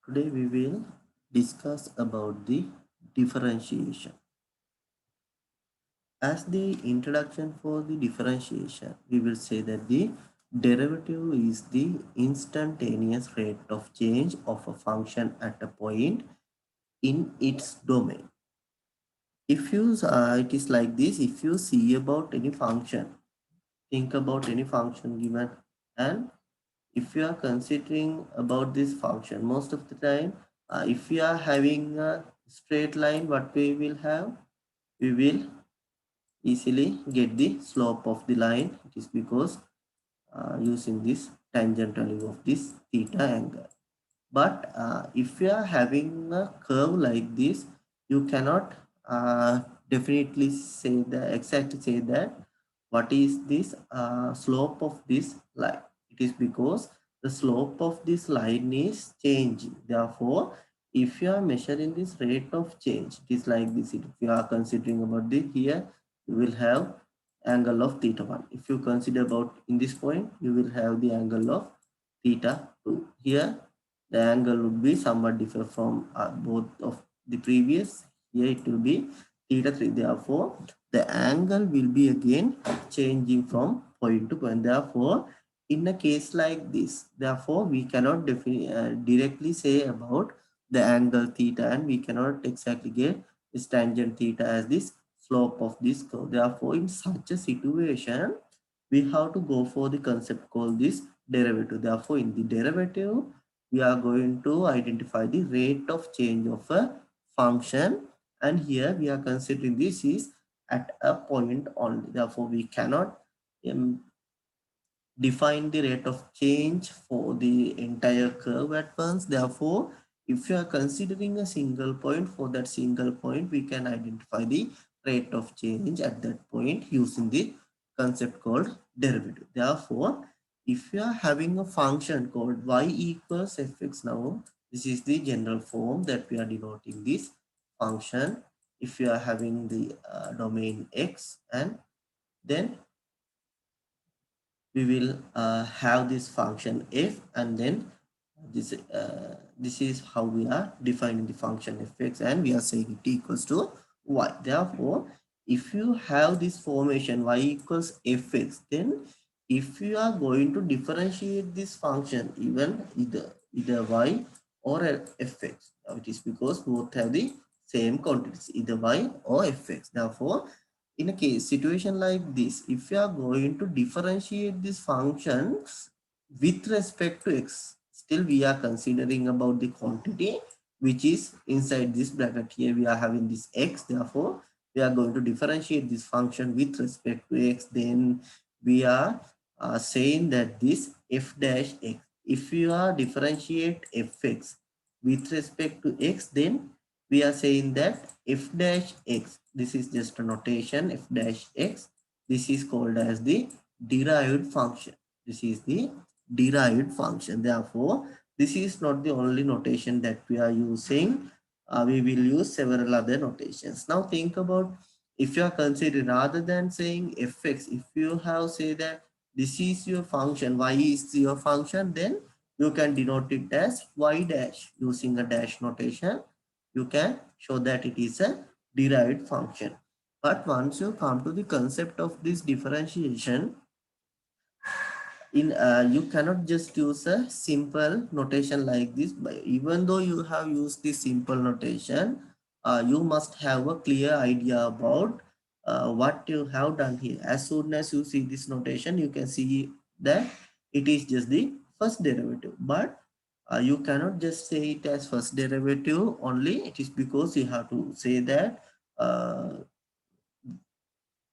Today we will discuss about the differentiation. As the introduction for the differentiation, we will say that the derivative is the instantaneous rate of change of a function at a point in its domain. If you, it is like this, if you see about any function, think about any function given, and if you are considering about this function, most of the time, if you are having a straight line, what we will have, we will easily get the slope of the line. It is because using this tangent value of this theta angle. But if you are having a curve like this, you cannot definitely say that, exactly say that what is this slope of this line. It is because the slope of this line is changing. Therefore, if you are measuring this rate of change, it is like this. If you are considering about this here, you will have angle of theta 1. If you consider about in this point, you will have the angle of theta 2. Here the angle would be somewhat different from both of the previous. Here it will be theta 3. Therefore, the angle will be again changing from point to point. Therefore, in a case like this, therefore, we cannot directly say about the angle theta, and we cannot exactly get this tangent theta as this slope of this curve. Therefore, in such a situation, we have to go for the concept called this derivative. Therefore, in the derivative, we are going to identify the rate of change of a function, and here we are considering this is at a point only. Therefore, we cannot um, define the rate of change for the entire curve at once. Therefore, if you are considering a single point, for that single point, we can identify the rate of change at that point using the concept called derivative. Therefore, if you are having a function called y equals fx, now this is the general form that we are denoting this function. If you are having the domain x, and then we will have this function f, and then this is how we are defining the function fx, and we are saying it equals to y. Therefore, if you have this formation y equals fx, then if you are going to differentiate this function, even either y or fx, now it is because both have the same quantities, either y or fx. Therefore, in a case situation like this, if you are going to differentiate this function with respect to x, still we are considering about the quantity which is inside this bracket. Here we are having this x, therefore we are going to differentiate this function with respect to x. Then we are saying that this f dash x, if you are differentiate fx with respect to x, then we are saying that f dash x, this is just a notation, f dash x, this is called as the derived function. This is the derived function. Therefore, this is not the only notation that we are using. We will use several other notations. Now think about, if you are considering, rather than saying fx, if you have say that this is your function, y is your function, then you can denote it as y dash using a dash notation. You can show that it is a derived function. But once you come to the concept of this differentiation, in you cannot just use a simple notation like this. But even though you have used this simple notation, you must have a clear idea about what you have done here. As soon as you see this notation, you can see that it is just the first derivative. But you cannot just say it as first derivative only. It is because you have to say that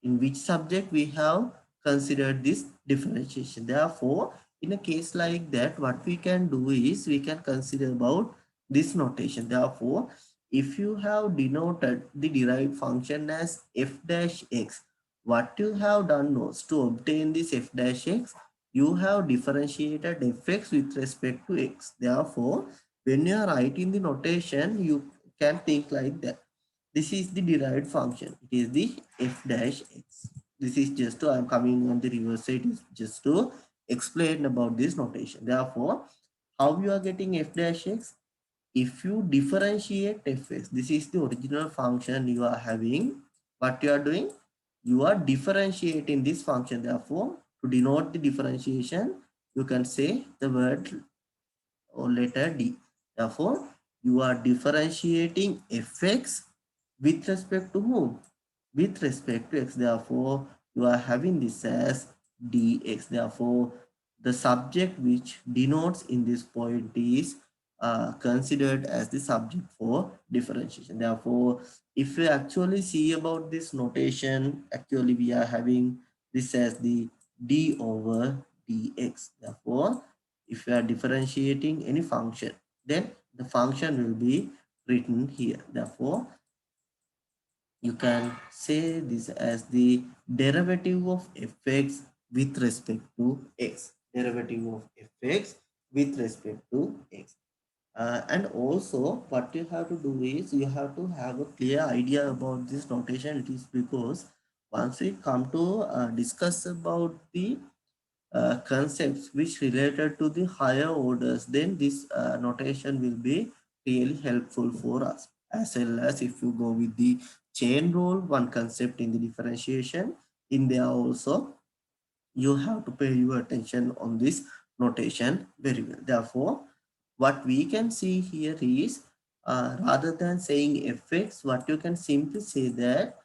in which subject we have considered this differentiation. Therefore, in a case like that, what we can do is we can consider about this notation. Therefore, if you have denoted the derived function as f dash x, what you have done was to obtain this f dash x, you have differentiated fx with respect to x. Therefore, when you are writing the notation, you can think like that. This is the derived function. It is the f dash x. This is just to, I am coming on the reverse side, is just to explain about this notation. Therefore, how you are getting f dash x? if you differentiate fx, this is the original function you are having. What you are doing? You are differentiating this function. Therefore, to denote the differentiation, you can say the word or letter D. Therefore, you are differentiating fx with respect to whom? With respect to x. Therefore, you are having this as dx. Therefore, the subject which denotes in this point is considered as the subject for differentiation. Therefore, if you actually see about this notation, actually we are having this as the d over dx. Therefore, if you are differentiating any function, then the function will be written here. Therefore, you can say this as the derivative of fx with respect to x. Derivative of fx with respect to x. And also what you have to do is you have to have a clear idea about this notation. It is because once we come to discuss about the concepts which related to the higher orders, then this notation will be really helpful for us. As well as if you go with the chain rule, one concept in the differentiation, in there also you have to pay your attention on this notation very well. Therefore, what we can see here is rather than saying fx, what you can simply say that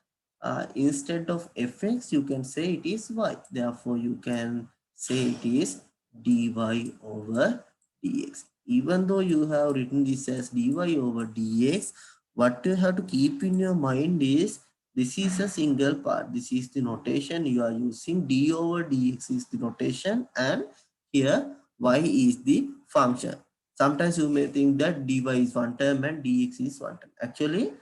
instead of fx, you can say it is y. Therefore, you can say it is dy over dx. Even though you have written this as dy over dx, what you have to keep in your mind is this is a single part. This is the notation you are using. D over dx is the notation, and here y is the function. Sometimes you may think that dy is one term and dx is one term. Actually,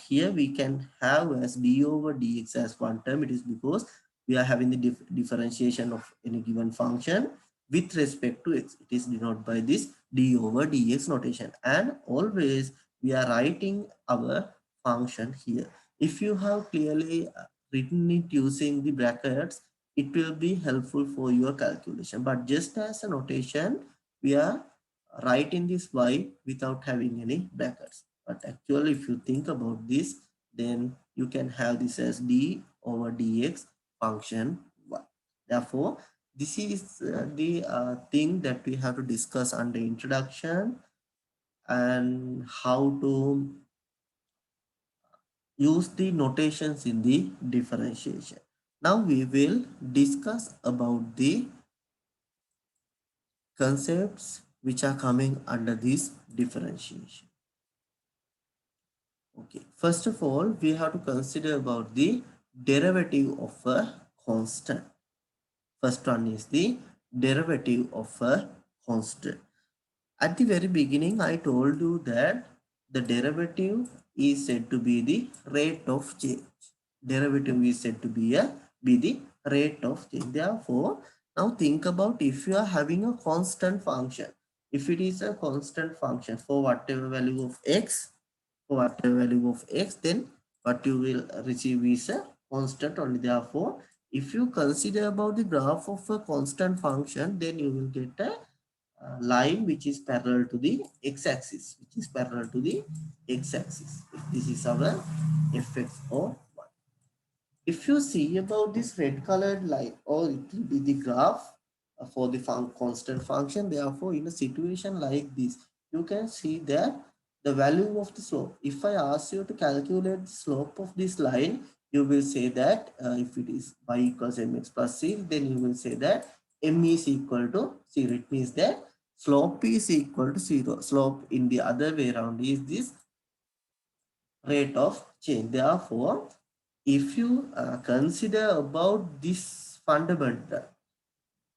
here we can have as d over dx as one term. It is because we are having the differentiation of any given function with respect to x. It is denoted by this d over dx notation, and always we are writing our function here. If you have clearly written it using the brackets, it will be helpful for your calculation. But just as a notation, we are writing this y without having any brackets. But actually, if you think about this, then you can have this as d over dx function y. Therefore, this is the thing that we have to discuss under introduction and how to use the notations in the differentiation. Now we will discuss about the concepts which are coming under this differentiation. Okay, first of all, we have to consider about the derivative of a constant. First one is the derivative of a constant. At the very beginning, I told you that the derivative is said to be the rate of change. Derivative is said to be the rate of change. Therefore, now think about if you are having a constant function. If it is a constant function for whatever value of x, then what you will receive is a constant only. Therefore, if you consider about the graph of a constant function, then you will get a line which is parallel to the x-axis, This is our fx or y. If you see about this red colored line, or it will be the graph for the constant function. Therefore, in a situation like this, you can see that the value of the slope. If I ask you to calculate the slope of this line, you will say that if it is y equals mx plus c, then you will say that m is equal to 0. It means that slope is equal to 0. Slope in the other way around is this rate of change. Therefore, if you consider about this fundamental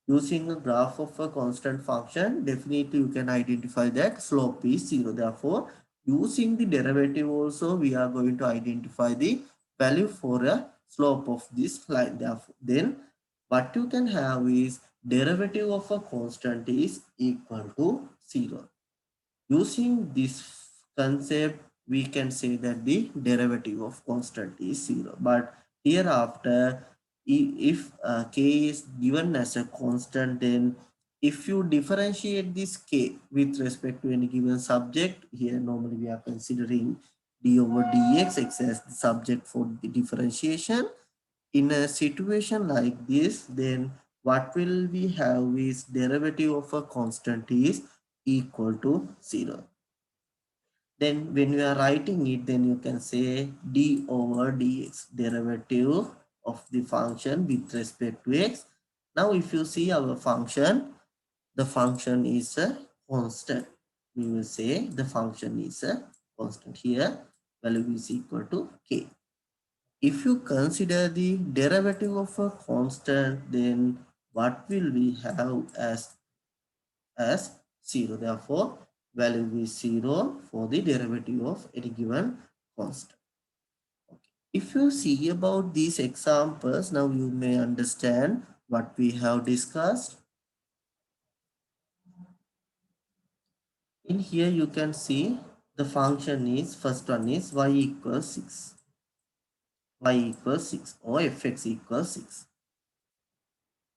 using a graph of a constant function, definitely you can identify that slope is 0. Therefore, using the derivative also, we are going to identify the value for a slope of this line. Therefore, then what you can have is derivative of a constant is equal to 0. Using this concept, we can say that the derivative of constant is 0. But hereafter, if k is given as a constant, then if you differentiate this k with respect to any given subject, here normally we are considering d over dx as the subject for the differentiation. In a situation like this, then what will we have is derivative of a constant is equal to 0. Then when we are writing it, then you can say d over dx, derivative of the function with respect to x. Now if you see our function, the function is a constant. We will say the function is a constant. Here value is equal to k. If you consider the derivative of a constant, then what will we have as 0? Therefore value is 0 for the derivative of any given constant. Okay. If you see about these examples, now you may understand what we have discussed. In here you can see the function is, first one is y equals 6. Y equals 6 or fx equals 6.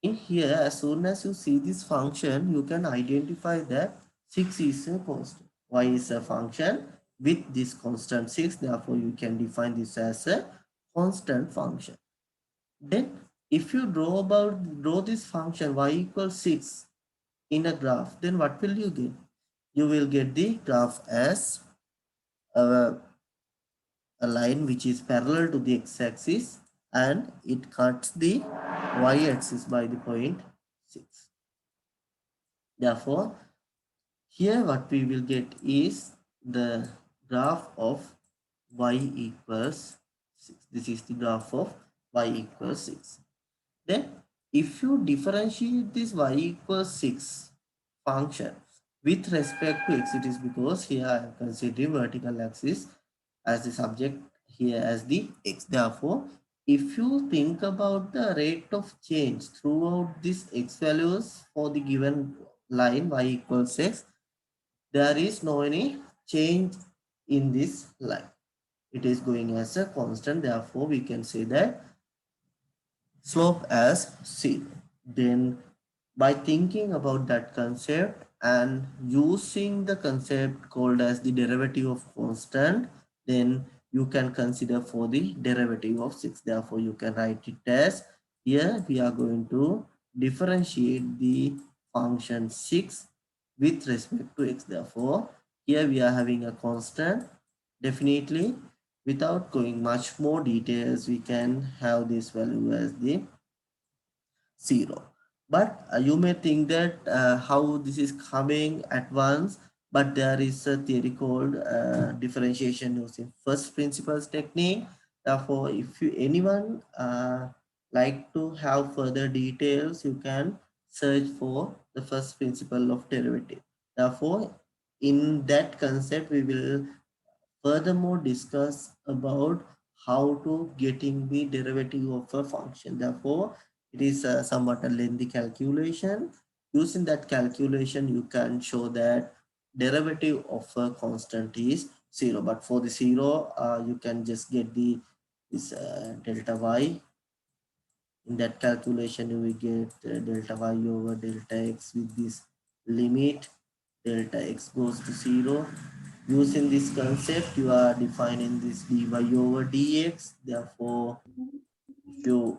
In here, as soon as you see this function, you can identify that 6 is a constant. Y is a function with this constant 6. Therefore, you can define this as a constant function. Then, if you draw this function y equals 6 in a graph, then what will you get? You will get the graph as a line which is parallel to the x-axis and it cuts the y-axis by the point 6. Therefore, here what we will get is the graph of y equals 6. This is the graph of y equals 6. Then if you differentiate this y equals 6 function with respect to x, it is because here I am considering vertical axis as the subject, here as the x. Therefore, if you think about the rate of change throughout these x values for the given line y equals x, there is no any change in this line. It is going as a constant. Therefore, we can say that slope as 0. Then by thinking about that concept and using the concept called as the derivative of constant, then you can consider for the derivative of 6. Therefore, you can write it as, here we are going to differentiate the function 6 with respect to x. Therefore, here we are having a constant. Definitely, without going much more details, we can have this value as the 0. But you may think that how this is coming at once, but there is a theory called differentiation using first principles technique. Therefore, if you anyone like to have further details, you can search for the first principle of derivative. Therefore, in that concept, we will furthermore discuss about how to getting the derivative of a function. Therefore, it is somewhat a lengthy calculation. Using that calculation, you can show that derivative of a constant is 0. But for the 0, you can just get the this delta y. In that calculation, you will get delta y over delta x with this limit delta x goes to 0. Using this concept, you are defining this dy over dx. Therefore, if you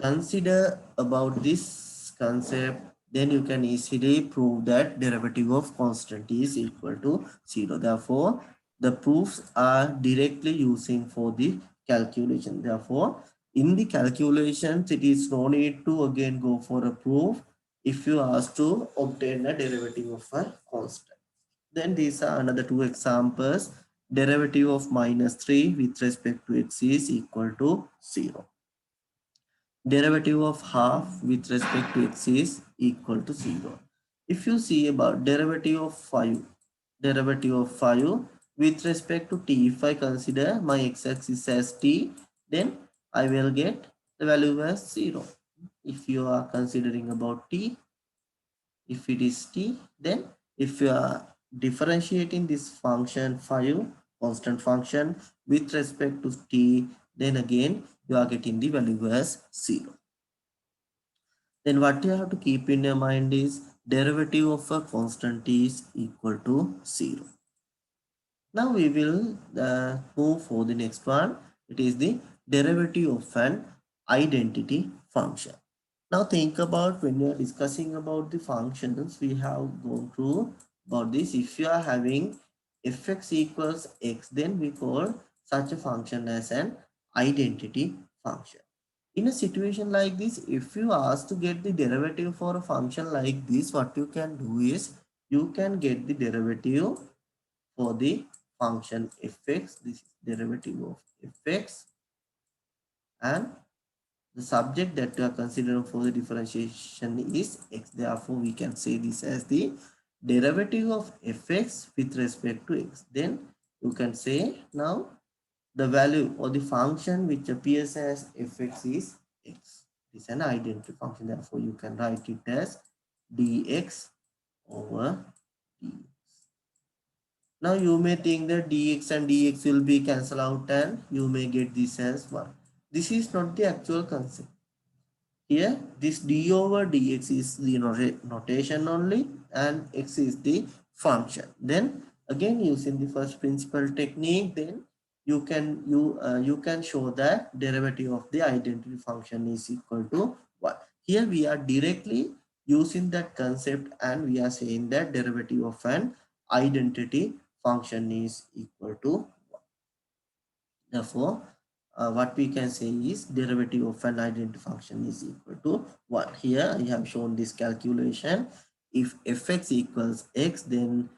consider about this concept, then you can easily prove that derivative of constant is equal to 0. Therefore, the proofs are directly using for the calculation. Therefore, in the calculations, it is no need to again go for a proof if you ask to obtain a derivative of a constant. Then these are another two examples. Derivative of minus 3 with respect to x is equal to 0. Derivative of half with respect to x is equal to 0. If you see about derivative of 5 with respect to t, if I consider my x-axis as t, then I will get the value as 0. If you are considering about t, if it is t, then if you are differentiating this function 5 constant function with respect to t, then again you are getting the value as 0. Then what you have to keep in your mind is derivative of a constant is equal to 0. Now we will move for the next one. It is the derivative of an identity function. Now think about when you are discussing about the functions, we have gone through about this. If you are having fx equals x, then we call such a function as an identity function. In a situation like this, if you ask to get the derivative for a function like this, what you can do is you can get the derivative for the function fx. This is derivative of fx, and the subject that we are considering for the differentiation is x. Therefore, we can say this as the derivative of fx with respect to x. Then you can say now the value or the function which appears as fx is x. It is an identity function. Therefore, you can write it as dx over dx. Now you may think that dx and dx will be cancelled out and you may get this as 1. This is not the actual concept. Here this d over dx is the notation only and x is the function. Then again using the first principle technique, then you can show that derivative of the identity function is equal to 1. Here we are directly using that concept and we are saying that derivative of an identity function is equal to 1. Therefore, what we can say is derivative of an identity function is equal to 1. Here I have shown this calculation. If fx equals x, then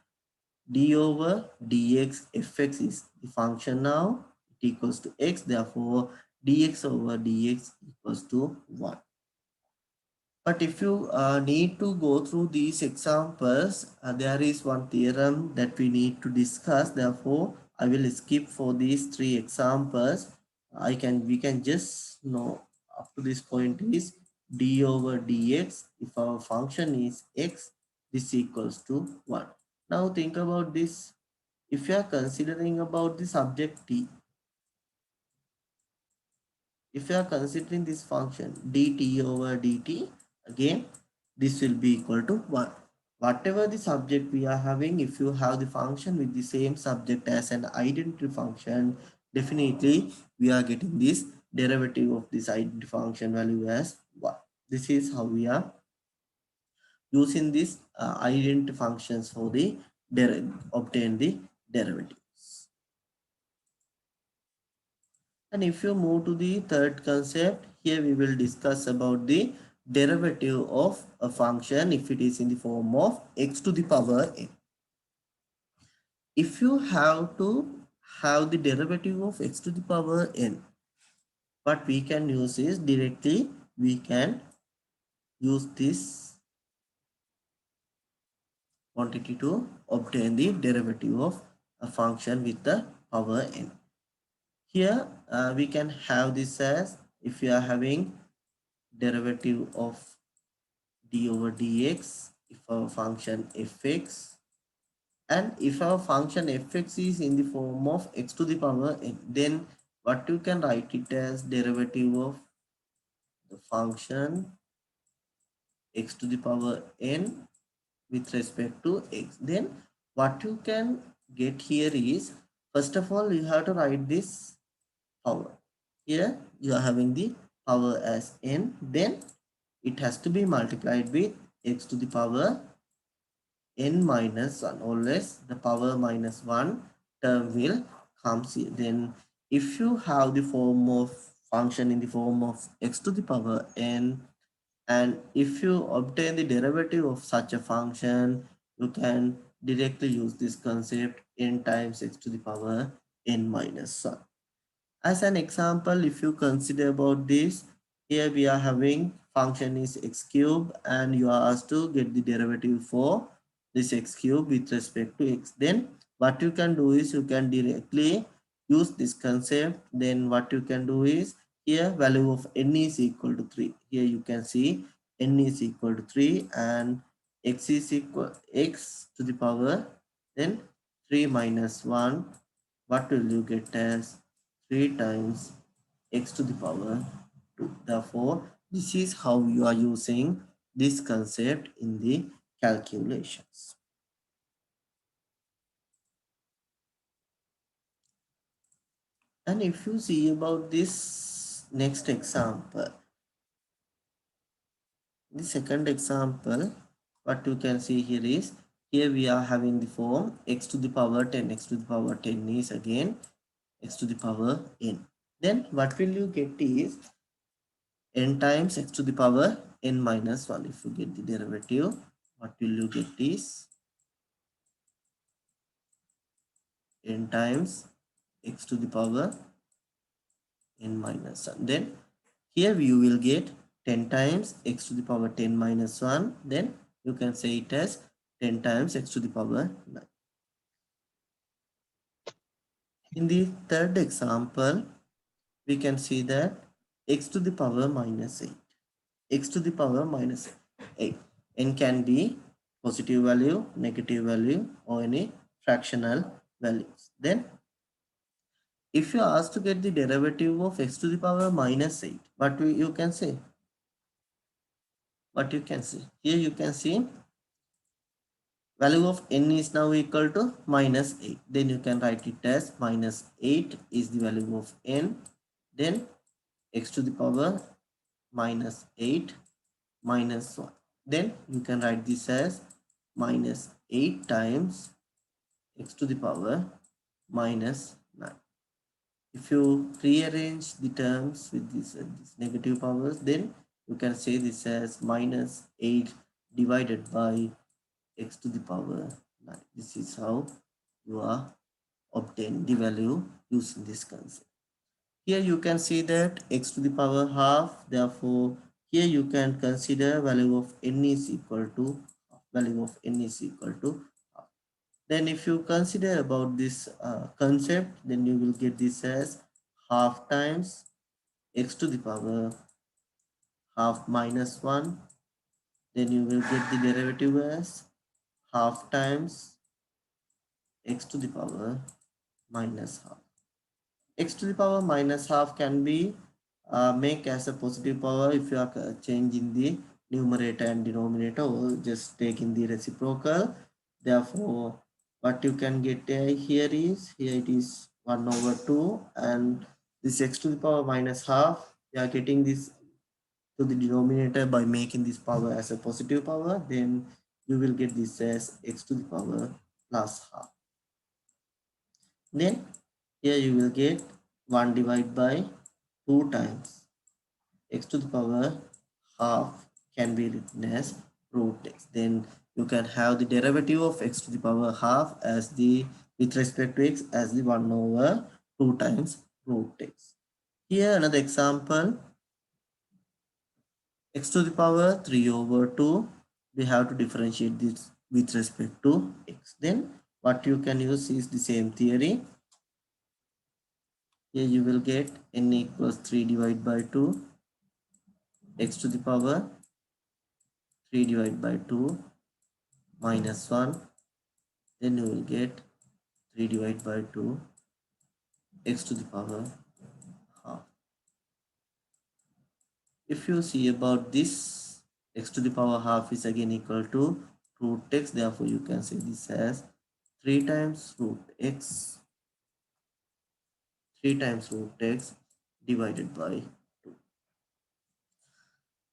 d over dx fx is the function now. It equals to x. Therefore, dx over dx equals to 1. But if you need to go through these examples, there is one theorem that we need to discuss. Therefore, I will skip for these three examples. We can just know up to this point is d over dx. If our function is x, this equals to 1. Now think about this. If you are considering about the subject t, if you are considering this function dt over dt, again this will be equal to 1. Whatever the subject we are having, if you have the function with the same subject as an identity function, definitely we are getting this derivative of this identity function value as 1. This is how we are using these identity functions for the obtain the derivatives. And if you move to the third concept, here we will discuss about the derivative of a function if it is in the form of x to the power n. If you have to have the derivative of x to the power n, what we can use is directly we can use this quantity to obtain the derivative of a function with the power n. Here we can have this as if we are having derivative of d over dx if our function fx, and if our function fx is in the form of x to the power n, then what you can write it as derivative of the function x to the power n with respect to x. Then what you can get here is, first of all you have to write this power. Here you are having the power as n, then it has to be multiplied with x to the power n minus 1. Always the power minus 1 term will come here. Then if you have the form of function in the form of x to the power n, and if you obtain the derivative of such a function, you can directly use this concept n times x to the power n minus 1. As an example, if you consider about this, here we are having function is x cube and you are asked to get the derivative for this x cube with respect to x. Then what you can do is you can directly use this concept. Then what you can do is here value of n is equal to 3. Here you can see n is equal to 3 and x is equal x to the power then 3 minus 1. What will you get as 3 times x to the power 2. Therefore, this is how you are using this concept in the calculations. And if you see about this next example, the second example, what you can see here is, here we are having the form x to the power 10, x to the power 10 is again x to the power n. Then what will you get is n times x to the power n minus 1. If you get the derivative, what will you get is n times x to the power n minus 1. Then here you will get 10 times x to the power 10 minus 1. Then you can say it as 10 times x to the power 9. In the third example, we can see that x to the power minus 8. X to the power minus 8. N can be positive value, negative value, or any fractional values. Then if you ask to get the derivative of x to the power minus 8, what you can say? What you can see? Here you can see value of n is now equal to minus 8. Then you can write it as minus 8 is the value of n. Then x to the power minus 8 minus 1. Then you can write this as minus 8 times x to the power minus 9. If you rearrange the terms with these negative powers, then you can say this as minus 8 divided by x to the power 9. This is how you are obtain the value using this concept. Here you can see that x to the power half, therefore here you can consider value of n is equal to value of n is equal to half. Then if you consider about this concept, then you will get this as half times x to the power half minus 1. Then you will get the derivative as half times x to the power minus half. X to the power minus half can be make as a positive power if you are changing the numerator and denominator, or just taking the reciprocal. Therefore, what you can get here is, here it is 1 over 2, and this x to the power minus half, we are getting this to the denominator by making this power as a positive power. Then you will get this as x to the power plus half. Then here you will get 1 divided by 2 times x to the power half can be written as root x. Then you can have the derivative of x to the power half as the, with respect to x, as the 1 over 2 times root x. Here another example, x to the power 3 over 2. We have to differentiate this with respect to x. Then what you can use is the same theory. Here you will get n equals 3 divided by 2, x to the power 3 divided by 2 minus 1. Then you will get 3 divided by 2 x to the power half. If you see about this, x to the power half is again equal to root x. Therefore, you can say this as 3 times root x, 3 times root x divided by 2.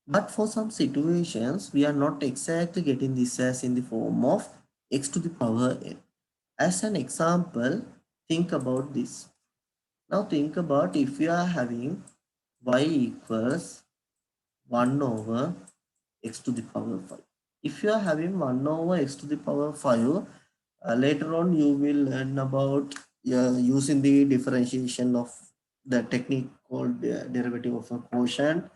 But for some situations, we are not exactly getting this as in the form of x to the power n. As an example, think about this. Now think about if we are having y equals 1 over x to the power 5. If you are having 1 over x to the power 5, later on you will learn about using the differentiation of the technique called derivative of a quotient.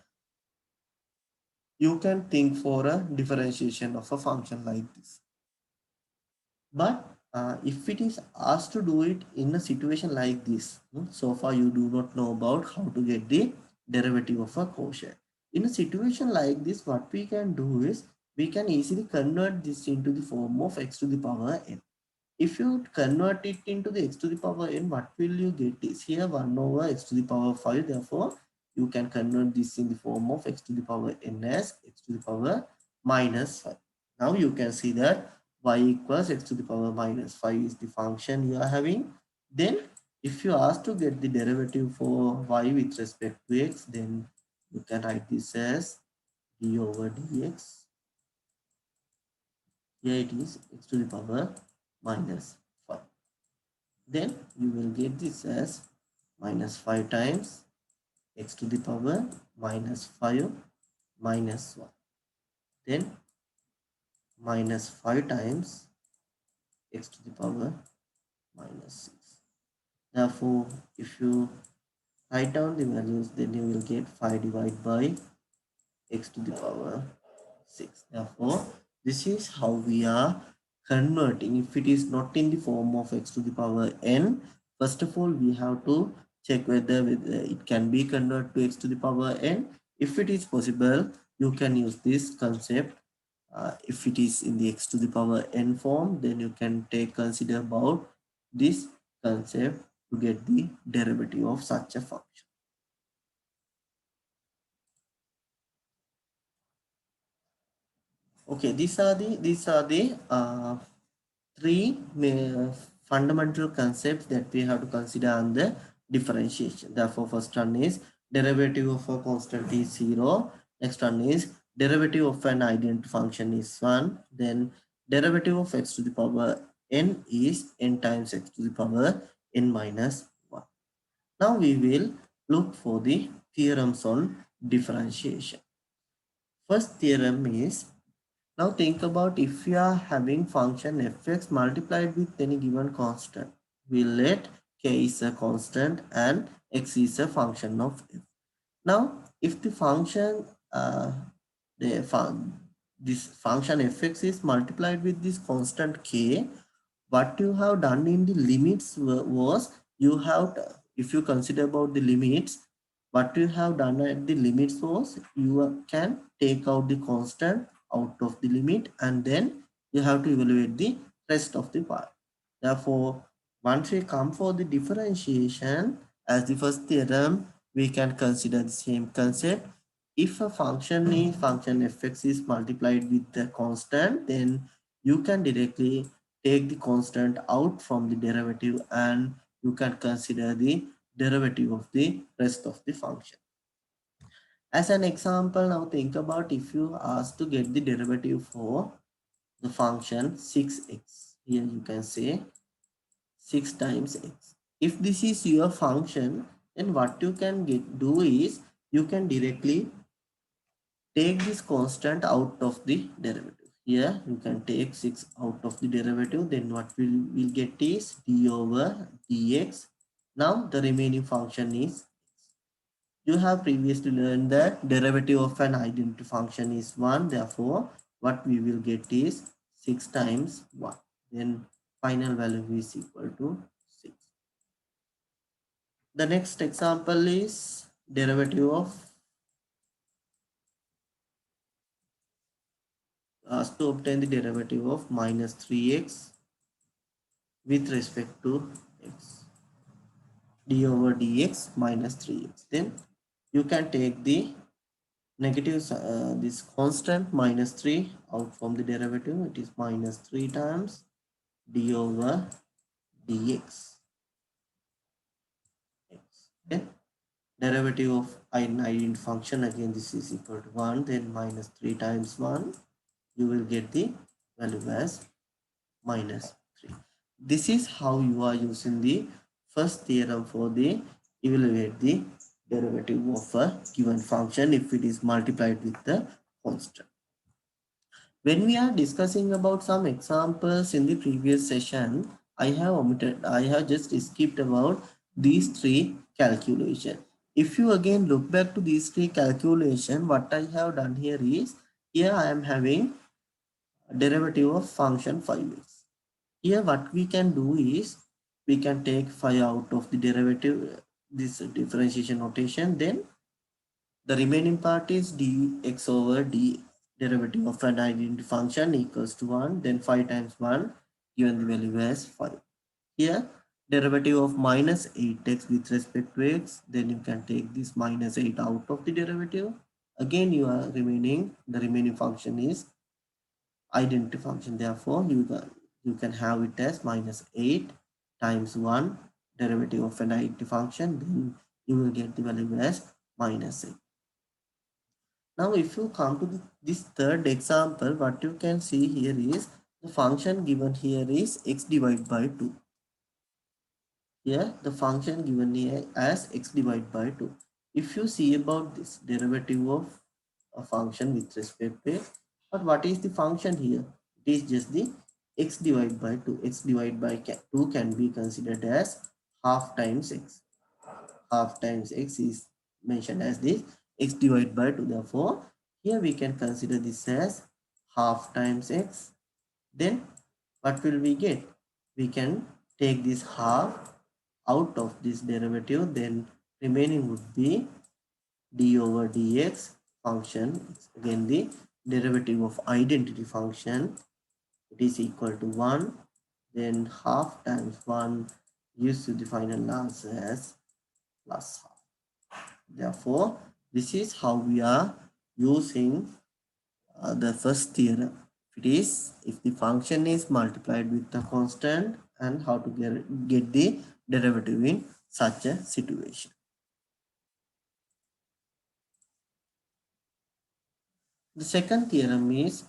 You can think for a differentiation of a function like this. But if it is asked to do it in a situation like this, so far you do not know about how to get the derivative of a quotient. In a situation like this, what we can do is, we can easily convert this into the form of x to the power n. If you convert it into the x to the power n, what will you get is, here 1 over x to the power 5. Therefore, you can convert this in the form of x to the power n as x to the power minus 5. Now you can see that y equals x to the power minus 5 is the function you are having. Then if you ask to get the derivative for y with respect to x, then you can write this as d over dx. Here it is x to the power minus 5. Then you will get this as minus 5 times x to the power minus 5 minus 1. Then minus 5 times x to the power minus 6. Therefore, if you write down the values, then you will get 5 divided by x to the power 6. Therefore, this is how we are converting. If it is not in the form of x to the power n, first of all, we have to check whether it can be converted to x to the power n. If it is possible, you can use this concept. If it is in the x to the power n form, then you can consider about this concept to get the derivative of such a function. Okay, these are the three fundamental concepts that we have to consider on the differentiation. Therefore, first one is derivative of a constant is 0. Next one is derivative of an identity function is 1. Then derivative of x to the power n is n times x to the power n minus 1. Now we will look for the theorems on differentiation. First theorem is, now think about if you are having function fx multiplied with any given constant. We let k is a constant and x is a function of f. Now, if the function the fun, this function fx is multiplied with this constant k, what you have done in the limits was you have if you consider about the limits, what you have done at the limits was you can take out the constant out of the limit and then you have to evaluate the rest of the part. Therefore, once we come for the differentiation as the first theorem, we can consider the same concept. If a function fx is multiplied with the constant, then you can directly take the constant out from the derivative and you can consider the derivative of the rest of the function. As an example, now think about if you ask to get the derivative for the function 6x. Here you can say 6 times x. If this is your function, then what you can do is you can directly take this constant out of the derivative. Here you can take 6 out of the derivative, then what will get is d over dx. Now the remaining function is, you have previously learned that derivative of an identity function is 1. Therefore, what we will get is 6 times 1. Then final value is equal to 6. The next example is derivative of to obtain the derivative of minus 3x with respect to x, d over dx minus 3x. Then you can take the negative this constant minus 3 out from the derivative. It is minus 3 times d over dx. Then derivative of an identity function, again this is equal to 1, then minus 3 times 1, you will get the value as minus 3. This is how you are using the first theorem for the evaluate the derivative of a given function if it is multiplied with the constant. When we are discussing about some examples in the previous session, I have just skipped about these three calculations. If you again look back to these three calculations, what I have done here is, here I am having derivative of function 5x. Here what we can do is, we can take 5 out of the derivative, this differentiation notation, then the remaining part is dx over d derivative of an identity function equals to 1, then 5 times 1 given the value as 5. Here derivative of minus 8x with respect to x, then you can take this minus 8 out of the derivative. Again you are remaining, the remaining function is identity function. Therefore, you can have it as minus 8 times 1 derivative of an identity function. Then you will get the value as minus 8. Now, if you come to this third example, what you can see here is the function given here is x divided by 2. Here, the function given here as x divided by 2. If you see about this derivative of a function with respect to x, but what is the function here? It is just the x divided by 2. X divided by 2 can be considered as half times x. Half times x is mentioned as this x divided by 2. Therefore, here we can consider this as half times x. Then what will we get? We can take this half out of this derivative, then remaining would be d over dx function. It's again the derivative of identity function. It is equal to 1. Then half times 1 gives you the final answer as plus half. Therefore, this is how we are using the first theorem. It is if the function is multiplied with a constant and how to get the derivative in such a situation. The second theorem is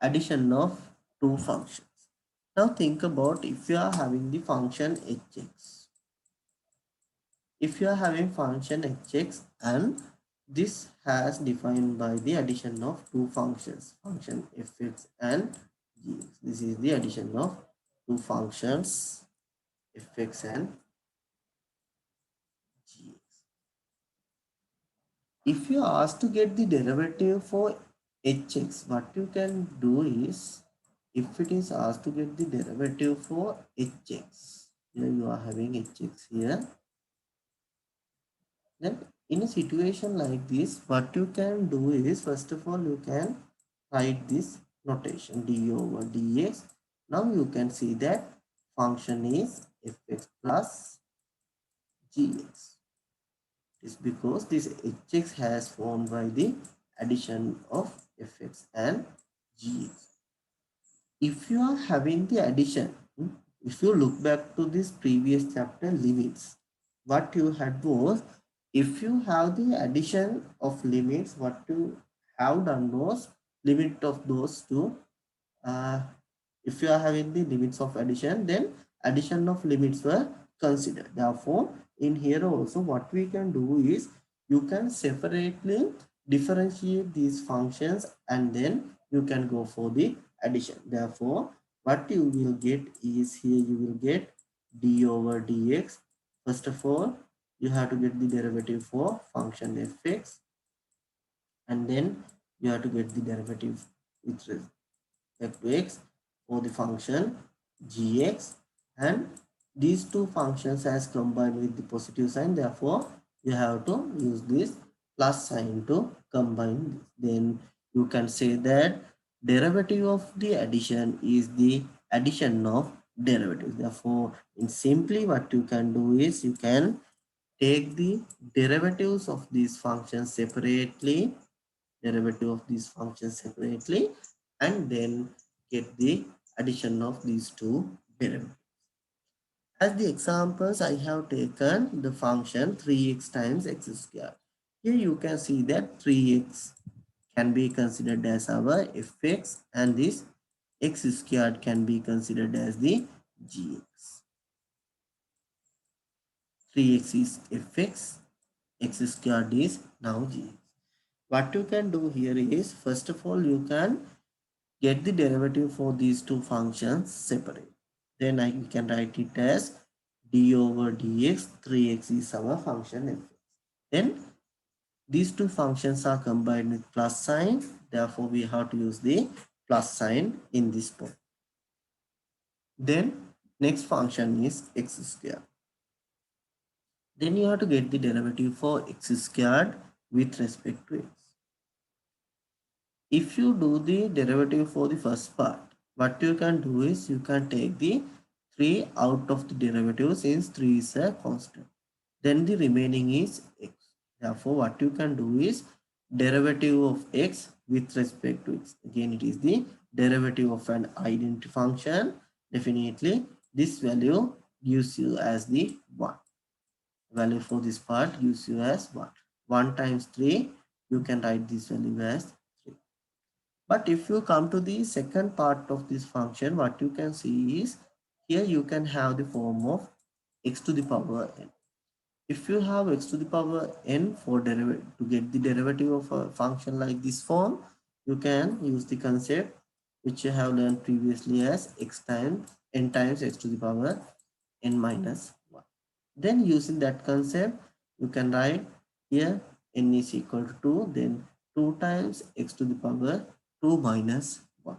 addition of two functions. Now think about if you are having the function hx. If you are having function hx and this has defined by the addition of two functions, function fx and gx. This is the addition of two functions fx and gx. If you are asked to get the derivative for hx, what you can do is, if it is asked to get the derivative for hx, here you are having hx here, then in a situation like this, what you can do is, first of all, you can write this notation d over dx. Now you can see that function is fx plus gx. It is because this hx has formed by the addition of fx and gx. If you are having the addition, if you look back to this previous chapter limits, what you had was, if you have the addition of limits, what you have done was limit of those two. If you are having the limits of addition, then addition of limits were considered. Therefore, in here also what we can do is, you can separately differentiate these functions and then you can go for the addition. Therefore, what you will get is, here you will get d over dx. First of all, you have to get the derivative for function fx, and then you have to get the derivative with respect to x for the function gx, and these two functions as combined with the positive sign. Therefore, you have to use this plus sign to combine this. Then you can say that derivative of the addition is the addition of derivatives. Therefore, in simply what you can do is, you can take the derivatives of these functions separately, and then get the addition of these two derivatives. As the examples, I have taken the function 3x times x squared. Here you can see that 3x can be considered as our fx, and this x squared can be considered as the gx. 3x is fx, x squared is now gx. What you can do here is, first of all, you can get the derivative for these two functions separate. Then I can write it as d over dx. 3x is our function fx. Then these two functions are combined with plus sign. Therefore, we have to use the plus sign in this point. Then next function is x squared. Then you have to get the derivative for x squared with respect to x. If you do the derivative for the first part, what you can do is, you can take the 3 out of the derivative, since 3 is a constant. Then the remaining is x. Therefore, what you can do is, derivative of x with respect to x. Again, it is the derivative of an identity function. Definitely, this value gives you as the 1. Value for this part gives you as 1. 1 times 3, you can write this value as 3. But if you come to the second part of this function, what you can see is here you can have the form of x to the power n. If you have x to the power n for derivative to get the derivative of a function like this form, you can use the concept which you have learned previously as x times n times x to the power n minus 1. Then using that concept, you can write here n is equal to 2, then 2 times x to the power 2 minus 1.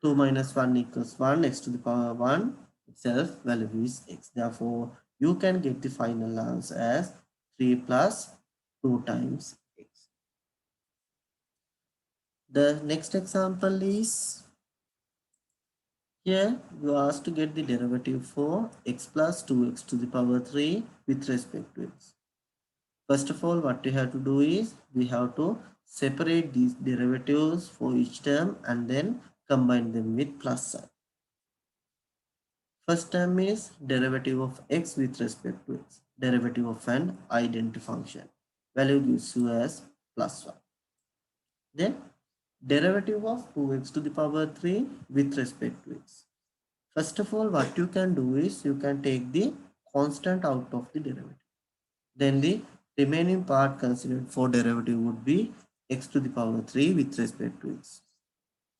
2 minus 1 equals 1, x to the power 1 itself value is x. Therefore, you can get the final answer as 3 plus 2 times x. The next example is here you are asked to get the derivative for x plus 2x to the power 3 with respect to x. First of all, what we have to do is we have to separate these derivatives for each term and then combine them with plus sign. First term is derivative of x with respect to x, derivative of an identity function. Value gives you as plus 1. Then derivative of 2x to the power 3 with respect to x. First of all, what you can do is you can take the constant out of the derivative. Then the remaining part considered for derivative would be x to the power 3 with respect to x.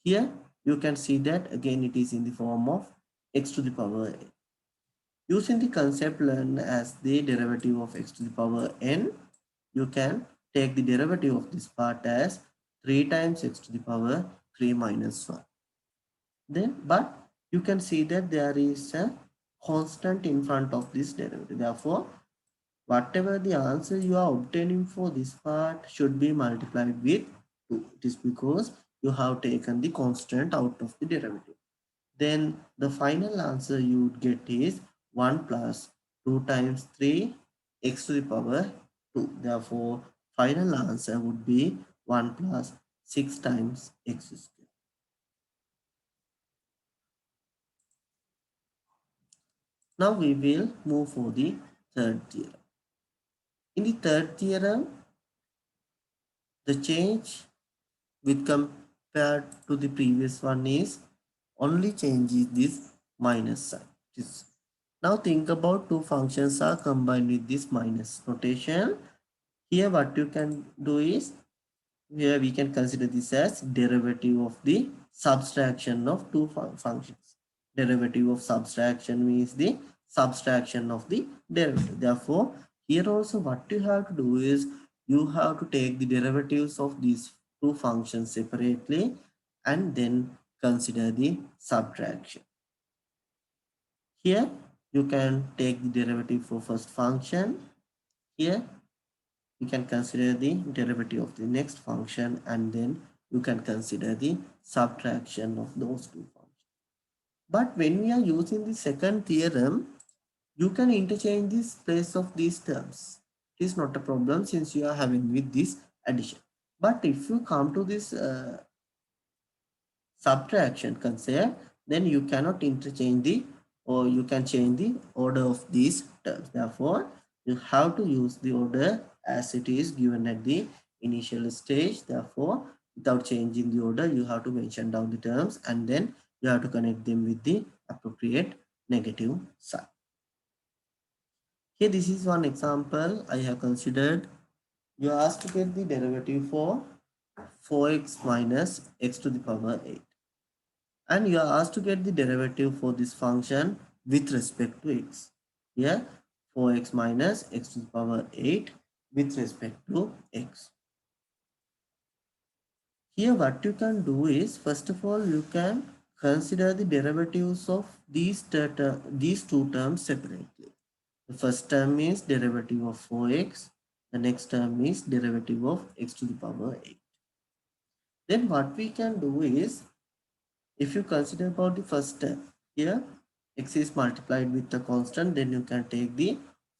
Here you can see that again it is in the form of x to the power n. Using the concept learned as the derivative of x to the power n, you can take the derivative of this part as 3 times x to the power 3 minus 1. Then, but you can see that there is a constant in front of this derivative. Therefore, whatever the answer you are obtaining for this part should be multiplied with 2. It is because you have taken the constant out of the derivative. Then the final answer you would get is 1 plus 2 times 3 x to the power 2. Therefore, final answer would be 1 plus 6 times x squared. Now we will move for the third theorem. In the third theorem, the change with compared to the previous one is only change is this minus sign. Now think about two functions are combined with this minus notation. Here what you can do is, here we can consider this as derivative of the subtraction of two functions. Derivative of subtraction means the subtraction of the derivative. Therefore, here also what you have to do is you have to take the derivatives of these two functions separately and then consider the subtraction. Here you can take the derivative for first function. Here you can consider the derivative of the next function and then you can consider the subtraction of those two functions. But when we are using the second theorem, you can interchange this place of these terms. It is not a problem since you are having with this addition. But if you come to this subtraction concept, then you cannot interchange the or you can change the order of these terms. Therefore, you have to use the order as it is given at the initial stage. Therefore, without changing the order, you have to mention down the terms and then you have to connect them with the appropriate negative sign. Here, this is one example I have considered. You are asked to get the derivative for 4x minus x to the power 8. And you are asked to get the derivative for this function with respect to x. Here 4x minus x to the power 8 with respect to x. Here what you can do is, first of all, you can consider the derivatives of these two terms separately. The first term is derivative of 4x. The next term is derivative of x to the power 8. Then what we can do is, if you consider about the first term, here x is multiplied with the constant, then you can take the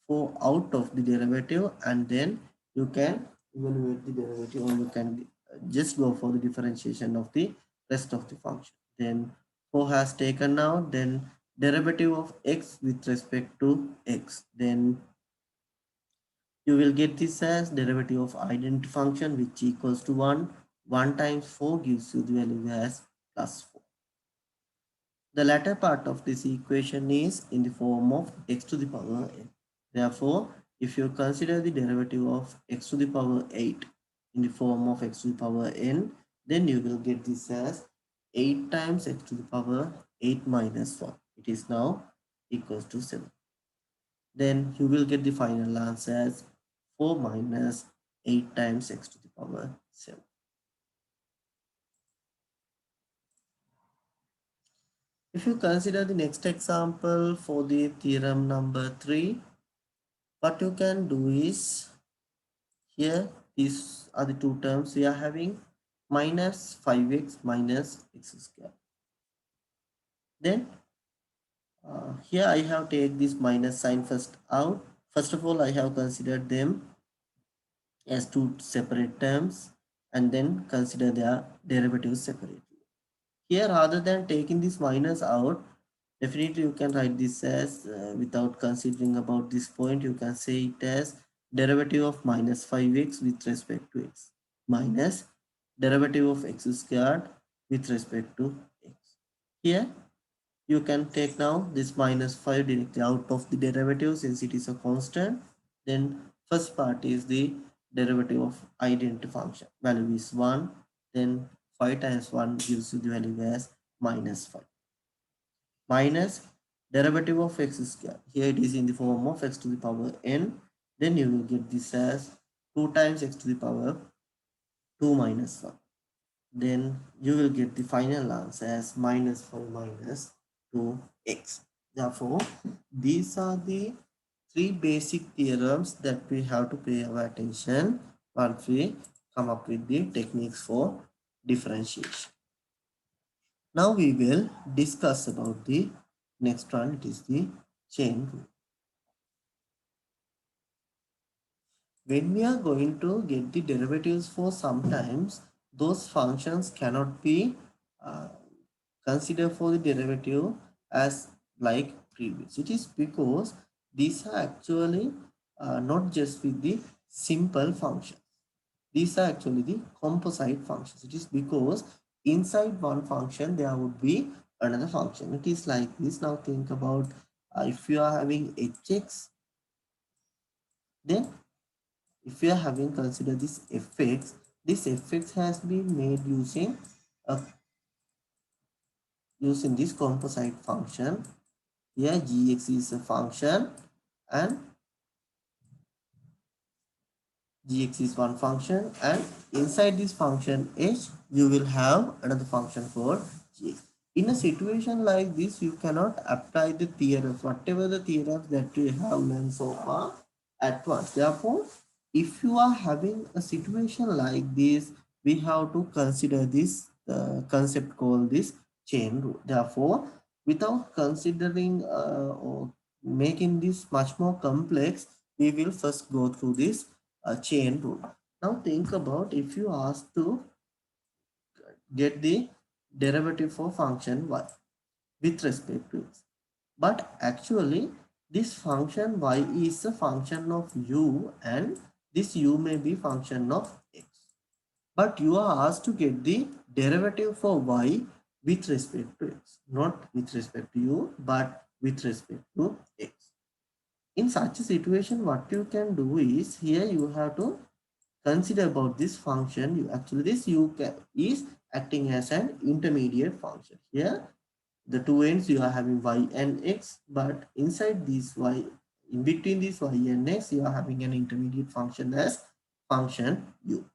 4 out of the derivative and then you can evaluate the derivative or you can just go for the differentiation of the rest of the function. Then 4 has taken out, then derivative of x with respect to x. Then you will get this as derivative of identity function which equals to 1. 1 times 4 gives you the value as plus 4. The latter part of this equation is in the form of x to the power n. Therefore, if you consider the derivative of x to the power 8 in the form of x to the power n, then you will get this as 8 times x to the power 8 minus 1. It is now equals to 7. Then you will get the final answer as 4 minus 8 times x to the power 7. If you consider the next example for the theorem number 3, what you can do is, here these are the two terms we are having, minus 5x minus x square. Then here I have take this minus sign first out. First of all, I have considered them as two separate terms and then consider their derivatives separately. Here, rather than taking this minus out, definitely you can write this as, without considering about this point, you can say it as derivative of minus 5x with respect to x minus derivative of x squared with respect to x. Here, you can take now this minus 5 directly out of the derivative since it is a constant. Then first part is the derivative of identity function. Value is 1. Then 5 times 1 gives you the value as minus 5. Minus derivative of x square. Here it is in the form of x to the power n. Then you will get this as 2 times x to the power 2 minus 1. Then you will get the final answer as minus 5 minus 2x. Therefore, these are the three basic theorems that we have to pay our attention once we come up with the techniques for differentiation. Now we will discuss about the next one. It is the chain rule. When we are going to get the derivatives for sometimes those functions cannot be considered for the derivative as like previous. It is because these are actually not just with the simple functions. These are actually the composite functions. It is because inside one function there would be another function. It is like this. Now think about if you are having hx, then if you are having consider this fx has been made using this composite function. Here gx is a function and gx is one function, and inside this function h you will have another function called gx. In a situation like this, you cannot apply the theorems, whatever the theorems that you have learned so far at once. Therefore, if you are having a situation like this, we have to consider this concept called this chain rule. Therefore, without considering or making this much more complex, we will first go through this chain rule. Now think about if you ask to get the derivative for function y with respect to x. But actually this function y is a function of u and this u may be function of x. But you are asked to get the derivative for y with respect to x. Not with respect to u but with respect to x. In such a situation, what you can do is, here you have to consider about this function. You actually this u is acting as an intermediate function. Here the two ends you are having y and x, but inside this y, in between this y and x, you are having an intermediate function as function u.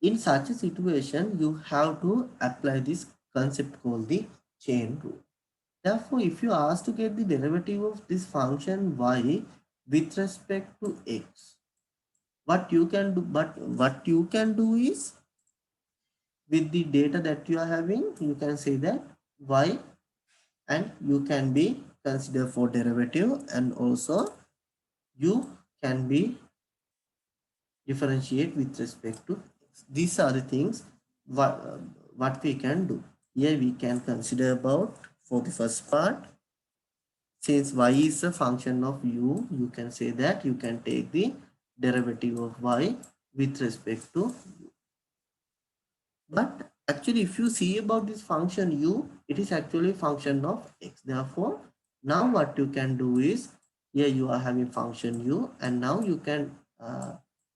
In such a situation, you have to apply this concept called the chain rule. Therefore, if you ask to get the derivative of this function y with respect to x, what you can do is, with the data that you are having, you can say that y and you can be considered for derivative, and also you can be differentiate with respect to x. These are the things what we can do. Here we can consider about for the first part. Since y is a function of u, you can say that you can take the derivative of y with respect to u. But actually, if you see about this function u, it is actually a function of x. Therefore, now what you can do is, here you are having function u, and now you can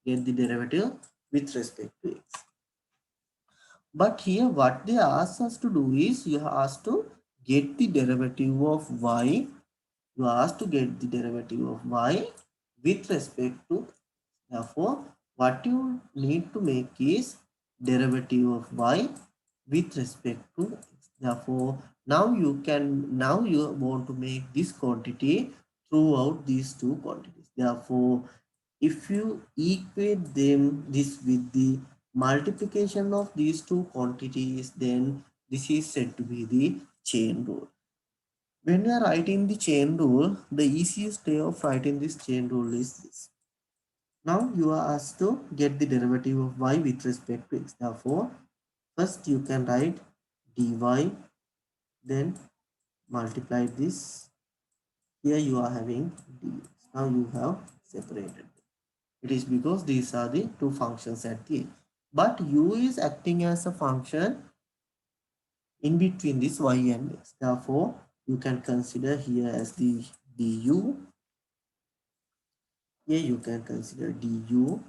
get the derivative with respect to x. But here what they ask us to do is, you are asked to get the derivative of y. You are asked to get the derivative of y with respect to. Therefore, what you need to make is derivative of y with respect to x. Therefore, now you want to make this quantity throughout these two quantities. Therefore, if you equate this with the multiplication of these two quantities, then this is said to be the chain rule. When you are writing the chain rule, the easiest way of writing this chain rule is this. Now you are asked to get the derivative of y with respect to x. Therefore, first you can write dy, then multiply this. Here you are having dx. Now you have separated. It is because these are the two functions at the end. But u is acting as a function in between this y and x. Therefore, you can consider here as the du. Here you can consider du,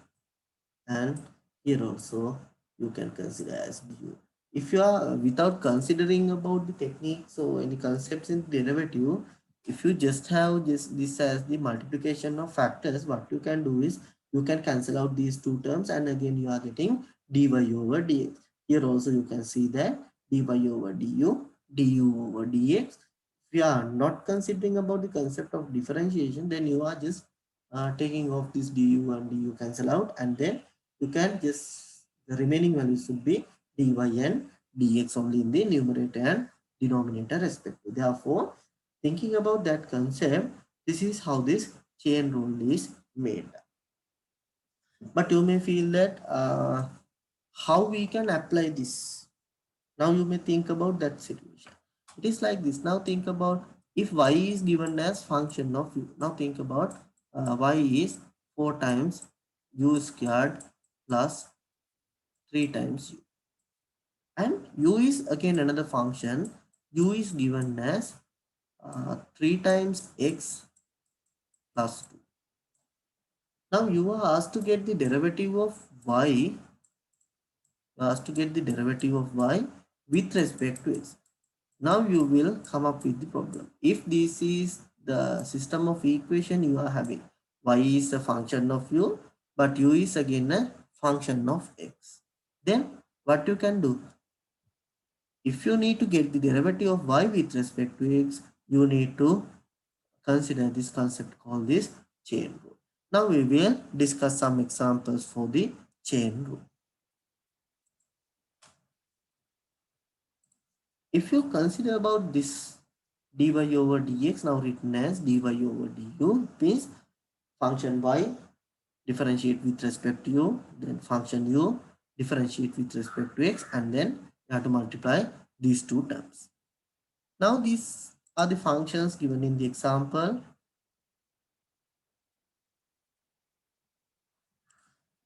and here also you can consider as du. If you are without considering about the techniques or any concepts in derivative, if you just have this as the multiplication of factors, what you can do is you can cancel out these two terms, and again you are getting dy over dx. Here also you can see that dy over du over dx. If you are not considering about the concept of differentiation, then you are just taking off this du and du cancel out, and then you can just, the remaining values should be dy and dx only in the numerator and denominator respectively. Therefore, thinking about that concept, this is how this chain rule is made. But you may feel that how we can apply this. Now you may think about that situation. It is like this. Now think about if y is given as function of u. Now think about y is 4 times u squared plus 3 times u. And u is again another function. U is given as 3 times x plus 2. Now you are asked to get the derivative of y. Asked to get the derivative of y with respect to x. Now you will come up with the problem. If this is the system of equation you are having, y is a function of u, but u is again a function of x. Then what you can do? If you need to get the derivative of y with respect to x, you need to consider this concept called this chain rule. Now we will discuss some examples for the chain rule. If you consider about this dy over dx, now written as dy over du, means function y differentiate with respect to u, then function u differentiate with respect to x, and then you have to multiply these two terms. Now these are the functions given in the example.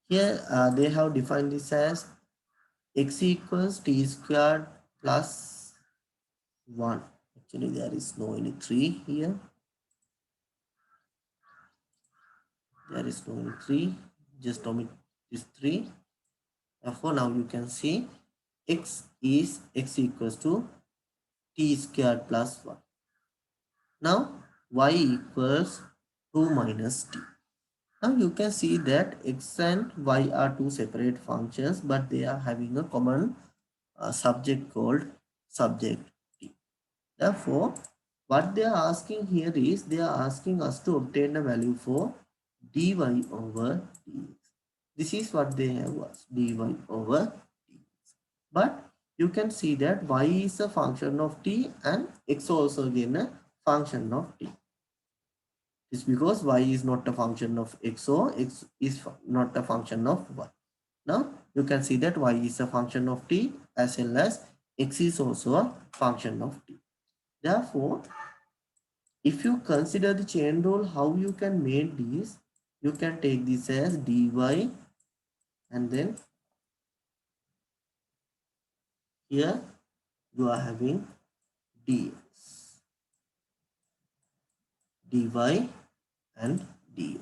Here they have defined this as x equals t squared plus 1. Actually there is no any 3 here. There is no any 3. Just omit this 3. Therefore now you can see x equals to t squared plus 1. Now y equals 2 minus t. Now you can see that x and y are two separate functions, but they are having a common subject called subject t. Therefore, what they are asking here is they are asking us to obtain a value for dy over dx. This is what they have was dy over dx. But you can see that y is a function of t and x also again a function of t. It's because y is not a function of x, so x is not a function of y. Now you can see that y is a function of t as well as x is also a function of t. Therefore, if you consider the chain rule, how you can make these, you can take this as dy and then here you are having dx, dy and dx.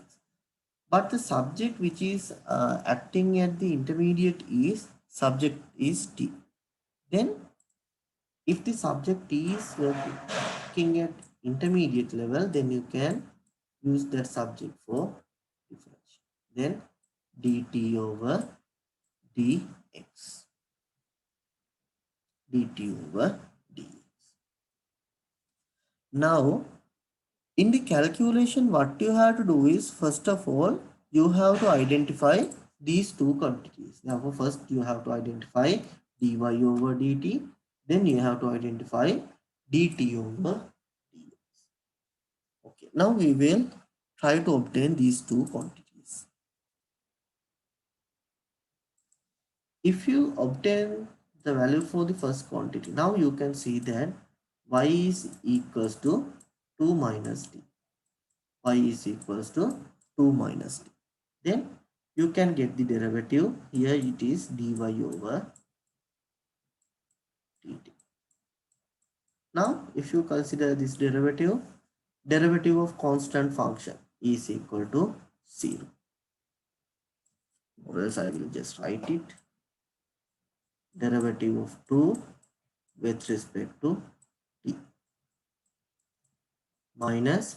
But the subject which is acting at the intermediate is subject is t. Then if the subject t is working at intermediate level, then you can use that subject for differential. Then dt over dx, dt over dx. Now in the calculation, what you have to do is, first of all, you have to identify these two quantities. Therefore, first you have to identify dy over dt. Then you have to identify dt over dx. Okay. Now we will try to obtain these two quantities. If you obtain the value for the first quantity, now you can see that y is equals to 2 minus d. Y is equals to 2 minus d. Then you can get the derivative. Here it is dy over dt. Now if you consider this derivative, derivative of constant function is equal to 0. Or else I will just write it. Derivative of 2 with respect to t minus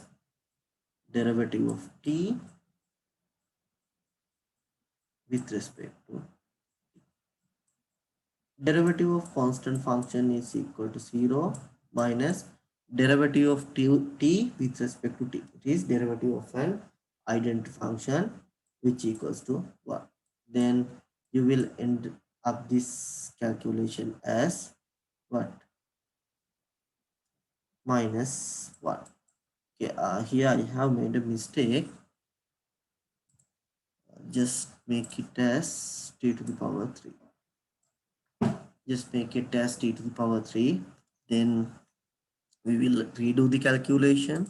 derivative of t with respect to derivative of constant function is equal to 0 minus derivative of t with respect to t. It is derivative of an identity function which equals to 1. Then you will end up this calculation as what? Minus 1. Okay, here I have made a mistake. Just make it as t to the power 3. Just make it as t to the power 3. Then we will redo the calculation.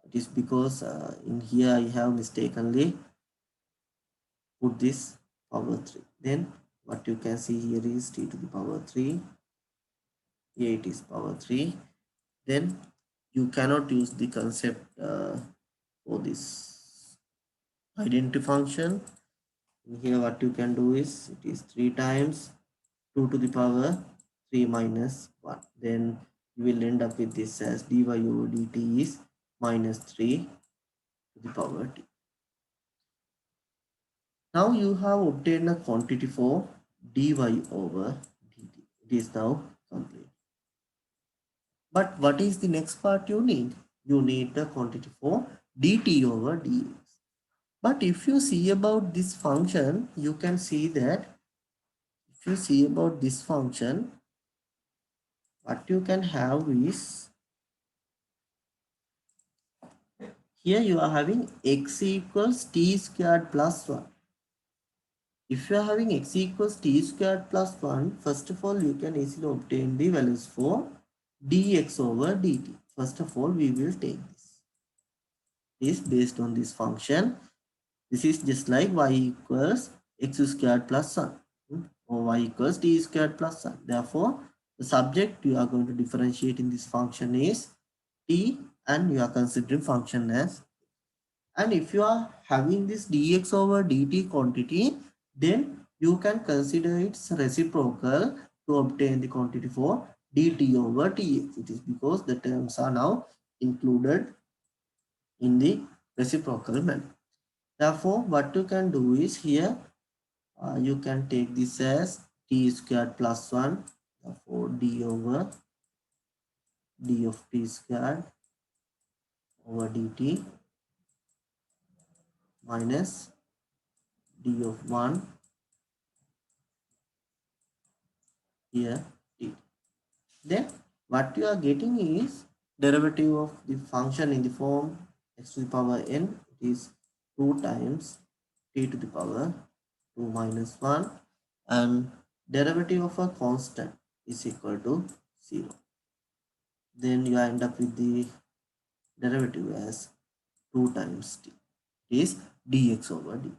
It is because in here I have mistakenly put this power 3. Then what you can see here is t to the power 3. Here it is power 3. Then you cannot use the concept for this identity function. In here what you can do is, it is 3 times 2 to the power 3 minus 1. Then you will end up with this as dy over dt is minus 3 to the power t. Now you have obtained a quantity for dy over dt. It is now complete. But what is the next part you need? You need the quantity for dt over dx. But if you see about this function, you can see that if you see about this function, what you can have is, here you are having x equals t squared plus 1. If you are having x equals t squared plus 1, first of all, you can easily obtain the values for dx over dt. First of all, we will take this. This based on this function. This is just like y equals x squared plus 1 or y equals t squared plus 1. Therefore, the subject you are going to differentiate in this function is t, and you are considering function as. And if you are having this dx over dt quantity, then you can consider its reciprocal to obtain the quantity for dt over dx. It is because the terms are now included in the reciprocal manner. Therefore, what you can do is, here you can take this as t squared plus 1. Therefore, d over d of t squared over dt minus d of 1 here t. Then what you are getting is derivative of the function in the form x to the power n. It is 2 times t to the power 2 minus 1, and derivative of a constant is equal to 0. Then you end up with the derivative as 2 times t. It is dx over dt.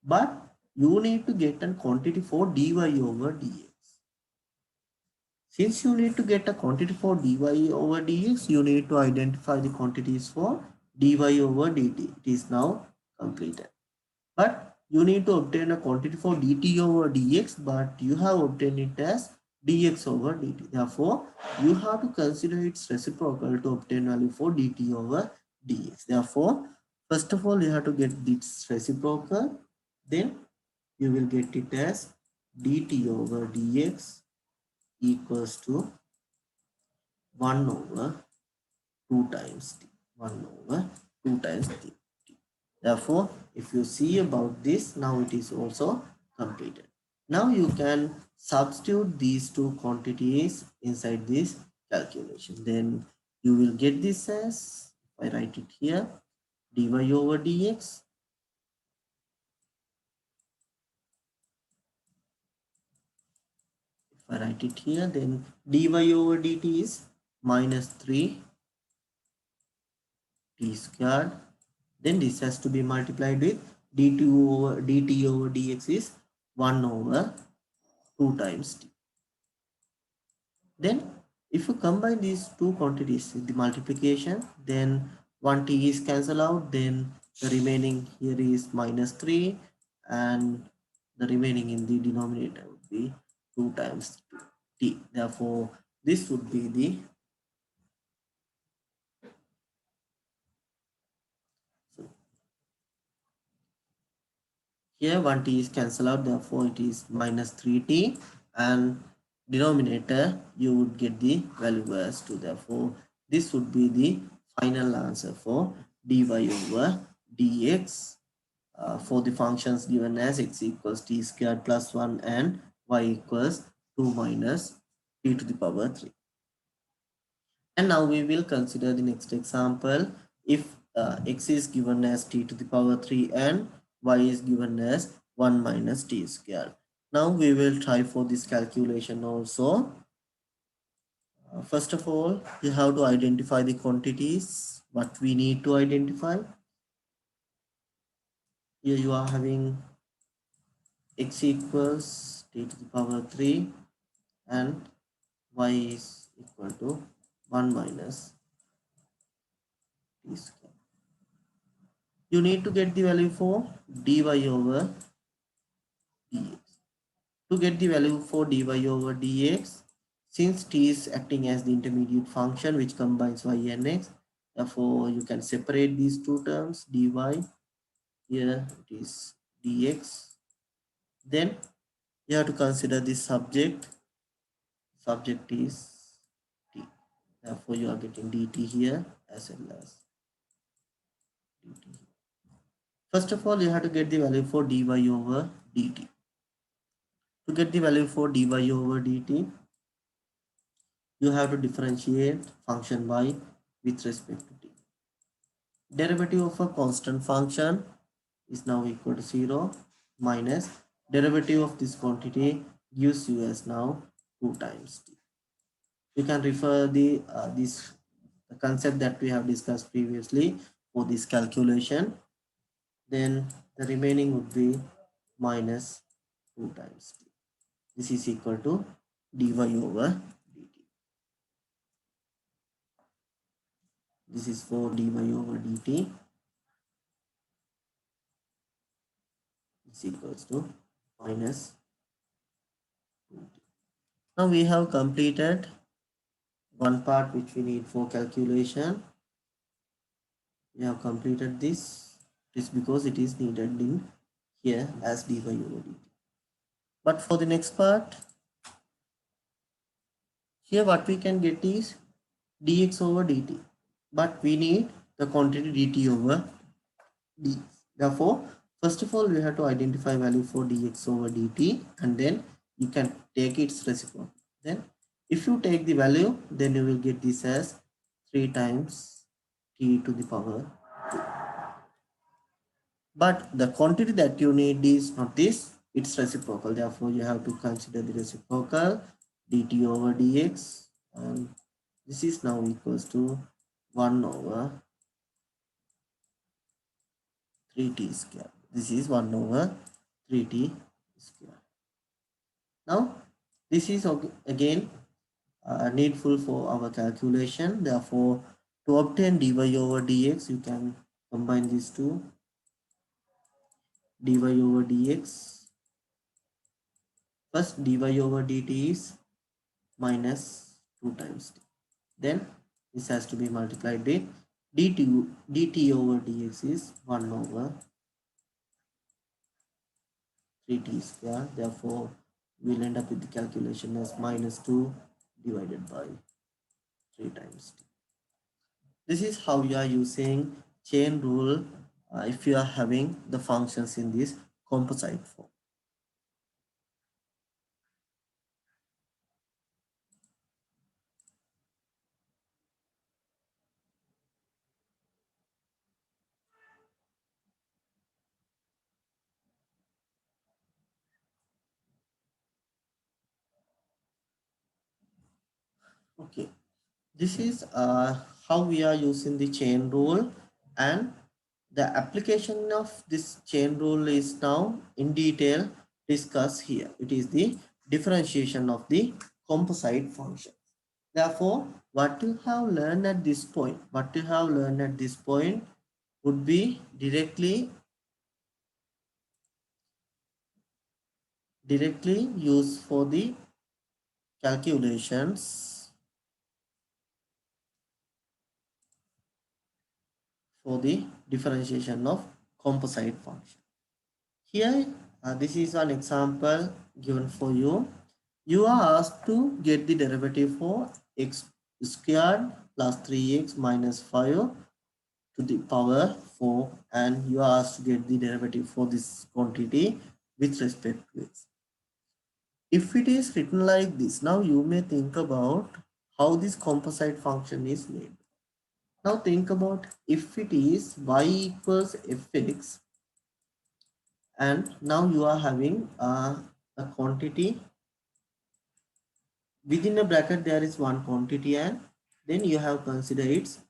But you need to get a quantity for dy over dx. Since you need to get a quantity for dy over dx, you need to identify the quantities for dy over dt. It is now completed. But you need to obtain a quantity for dt over dx, but you have obtained it as dx over dt. Therefore, you have to consider its reciprocal to obtain value for dt over dx. Therefore, first of all, you have to get its reciprocal. Then you will get it as dt over dx equals to 1 over 2 times t. 1 over 2 times t. Therefore, if you see about this, now it is also completed. Now you can substitute these two quantities inside this calculation. Then you will get this as, if I write it here, dy over dx if I write it here, then dy over dt is minus 3 t squared. Then this has to be multiplied with dt over dx is 1 over 2 times t. Then if you combine these two quantities with the multiplication, then 1 t is cancelled out, then the remaining here is minus 3, and the remaining in the denominator would be 2 times t. Therefore, this would be the here 1 t is cancelled out, therefore it is minus 3t, and denominator you would get the value as 2. Therefore, this would be the final answer for dy over dx for the functions given as x equals t squared plus 1 and y equals 2 minus t to the power 3. And now we will consider the next example. If x is given as t to the power 3 and y is given as 1 minus t square. Now we will try for this calculation also. First of all, you have to identify the quantities, what we need to identify. Here you are having x equals t to the power 3 and y is equal to 1 minus t square. You need to get the value for dy over dx. To get the value for dy over dx, since t is acting as the intermediate function which combines y and x, therefore you can separate these two terms, dy, here it is dx. Then you have to consider the subject is t. Therefore you are getting dt here as well as dt. First of all, you have to get the value for dy over dt. To get the value for dy over dt, you have to differentiate function y with respect to t. Derivative of a constant function is now equal to 0 minus derivative of this quantity gives you as now 2 times t. You can refer the concept that we have discussed previously for this calculation. Then the remaining would be minus 2 times t. This is equal to dy over dt. This is for dy over dt is equals to minus 2t. Now we have completed one part which we need for calculation. We have completed this. It is because it is needed in here as dy over dt. But for the next part, here what we can get is dx over dt. But we need the quantity dt over d. Therefore, first of all, we have to identify value for dx over dt, and then you can take its reciprocal. Then if you take the value, then you will get this as 3 times t to the power 2. But the quantity that you need is not this, it's reciprocal. Therefore, you have to consider the reciprocal dt over dx, and this is now equals to 1 over 3t square. This is 1 over 3t square. Now, this is again needful for our calculation. Therefore, to obtain dy over dx, you can combine these two. Dy over dx. First, dy over dt is minus 2 times t. Then this has to be multiplied with dt over dx is 1 over 3t square. Therefore, we'll end up with the calculation as minus 2 divided by 3 times t. This is how you are using chain rule if you are having the functions in this composite form. Okay, this is how we are using the chain rule, and the application of this chain rule is now in detail discussed here. It is the differentiation of the composite function. Therefore, what you have learned at this point, would be directly used for the calculations for the differentiation of composite function. Here, this is an example given for you. You are asked to get the derivative for x squared plus 3x minus 5 to the power 4, and you are asked to get the derivative for this quantity with respect to x. If it is written like this, now you may think about how this composite function is made. Now think about if it is y equals fx, and now you are having a quantity within a bracket, there is one quantity, and then you have considered its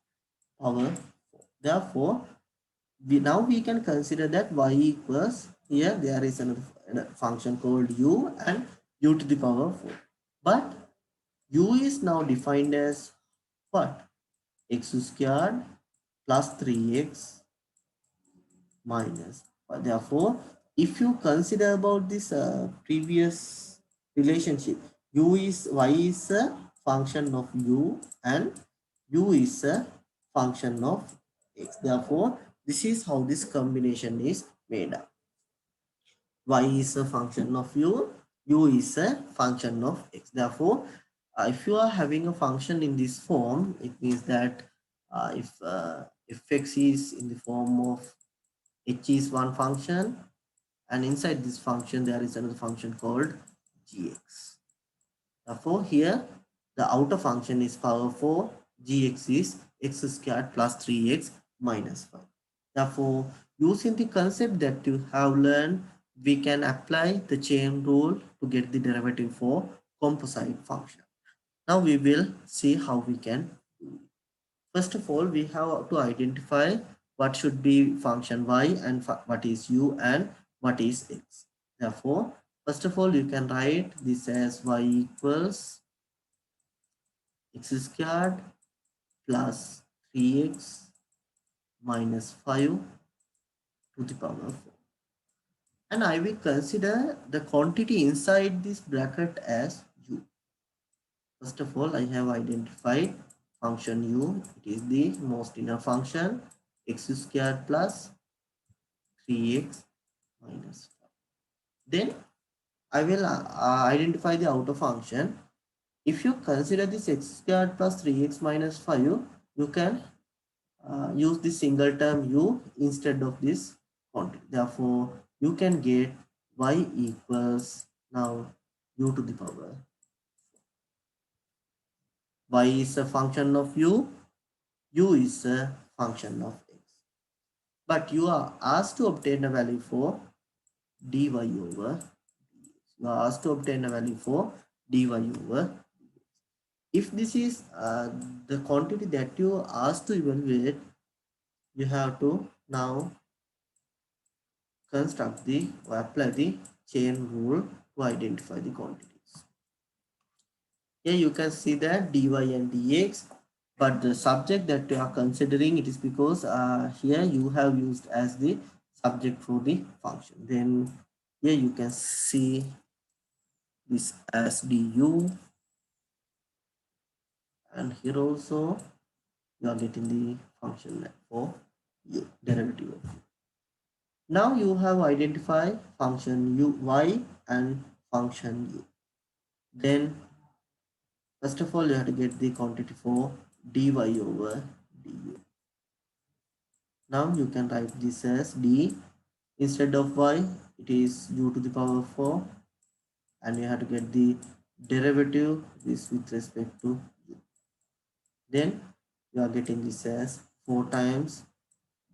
power. Therefore, we can consider that y equals, here there is another function called u and u to the power 4. But u is now defined as what? X squared plus 3x minus. Therefore, if you consider about this previous relationship, y is a function of u and u is a function of x. Therefore, this is how this combination is made up. Y is a function of u is a function of x. Therefore, if you are having a function in this form, it means that if x is in the form of h is one function, and inside this function there is another function called gx. Therefore, here the outer function is power 4, gx is x squared plus 3x minus 5. Therefore, using the concept that you have learned, we can apply the chain rule to get the derivative for composite function. Now we will see how we can do it. First of all, we have to identify what should be function y and what is u and what is x. Therefore, first of all, you can write this as y equals x squared plus 3x minus 5 to the power 4. And I will consider the quantity inside this bracket as u. First of all, I have identified function u. It is the most inner function, x squared plus 3x minus 5. Then I will identify the outer function. If you consider this x squared plus 3x minus 5, you can use the single term u instead of this quantity. Therefore, you can get y equals now u to the power. Y is a function of u is a function of x. but you are asked to obtain a value for dy over dx. You are asked to obtain a value for dy over. If this is the quantity that you are asked to evaluate, you have to now construct the or apply the chain rule to identify the quantities. Here you can see that dy and dx, but the subject that you are considering, it is because here you have used as the subject for the function. Then here you can see this as du, and here also you are getting the function for u, derivative of u. Now you have identified function u y and function u. Then first of all you have to get the quantity for dy over du. Now you can write this as d, instead of y it is u to the power 4, and you have to get the derivative this with respect to u. Then you are getting this as 4 times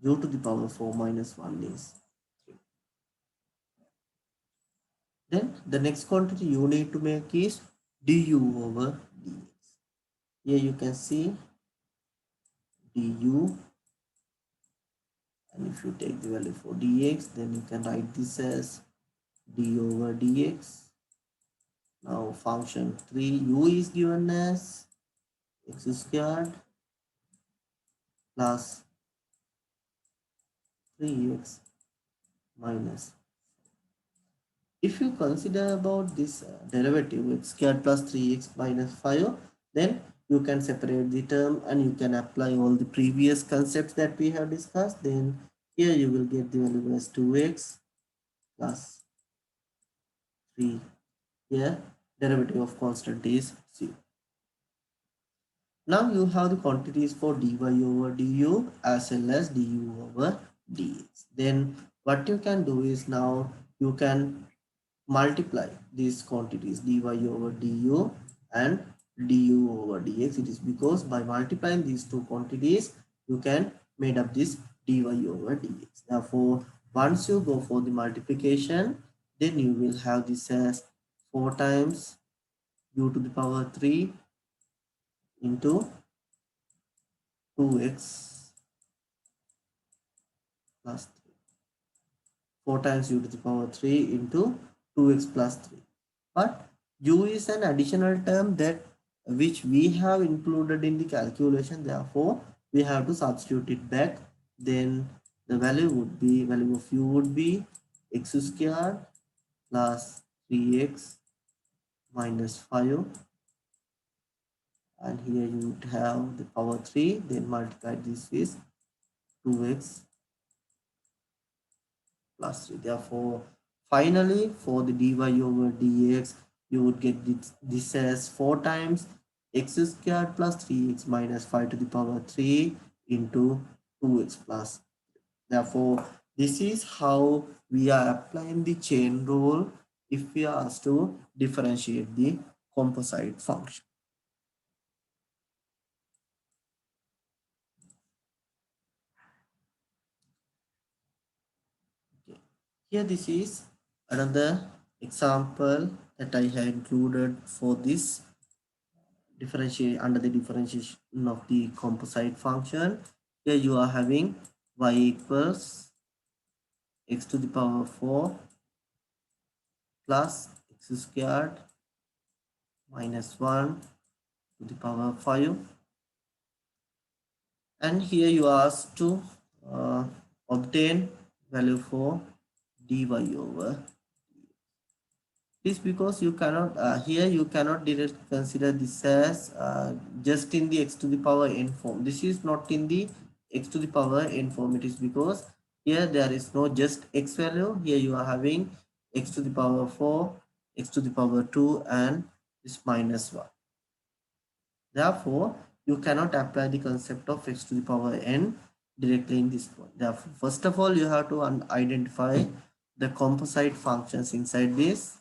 u to the power 4 minus 1 is 3. Then the next quantity you need to make is du over dx. Here you can see du, and if you take the value for dx, then you can write this as d over dx. Now function 3 u is given as x squared plus 3x minus. If you consider about this derivative x squared plus 3x minus 5, then you can separate the term and you can apply all the previous concepts that we have discussed. Then here you will get the value as 2x plus 3. Here derivative of constant is 0. Now you have the quantities for dy over du as well as du over dx. Then what you can do is now you can multiply these quantities dy over du and du over dx. It is because by multiplying these two quantities you can made up this dy over dx. Therefore once you go for the multiplication, then you will have this as 4 times u to the power 3 into 2x plus 3. 4 times u to the power 3 into 2x plus 3. But u is an additional term that which we have included in the calculation. Therefore, we have to substitute it back. Then the value of u would be x squared plus 3x minus 5. And here you would have the power 3. Then multiply this with 2x plus 3. Therefore, finally, for the dy over dx, you would get this as 4 times x squared plus 3x minus 5 to the power 3 into 2x plus. Therefore, this is how we are applying the chain rule if we are asked to differentiate the composite function. Okay. Here this is another example that I have included for this differentiate under the differentiation of the composite function. Here you are having y equals x to the power 4 plus x squared minus 1 to the power 5, and here you are asked to obtain value for dy over. This because you cannot here you cannot directly consider this as just in the x to the power n form. This is not in the x to the power n form. It is because here there is no just x value. Here you are having x to the power 4, x to the power 2, and this minus 1. Therefore, you cannot apply the concept of x to the power n directly in this point. Therefore, first of all, you have to identify the composite functions inside this.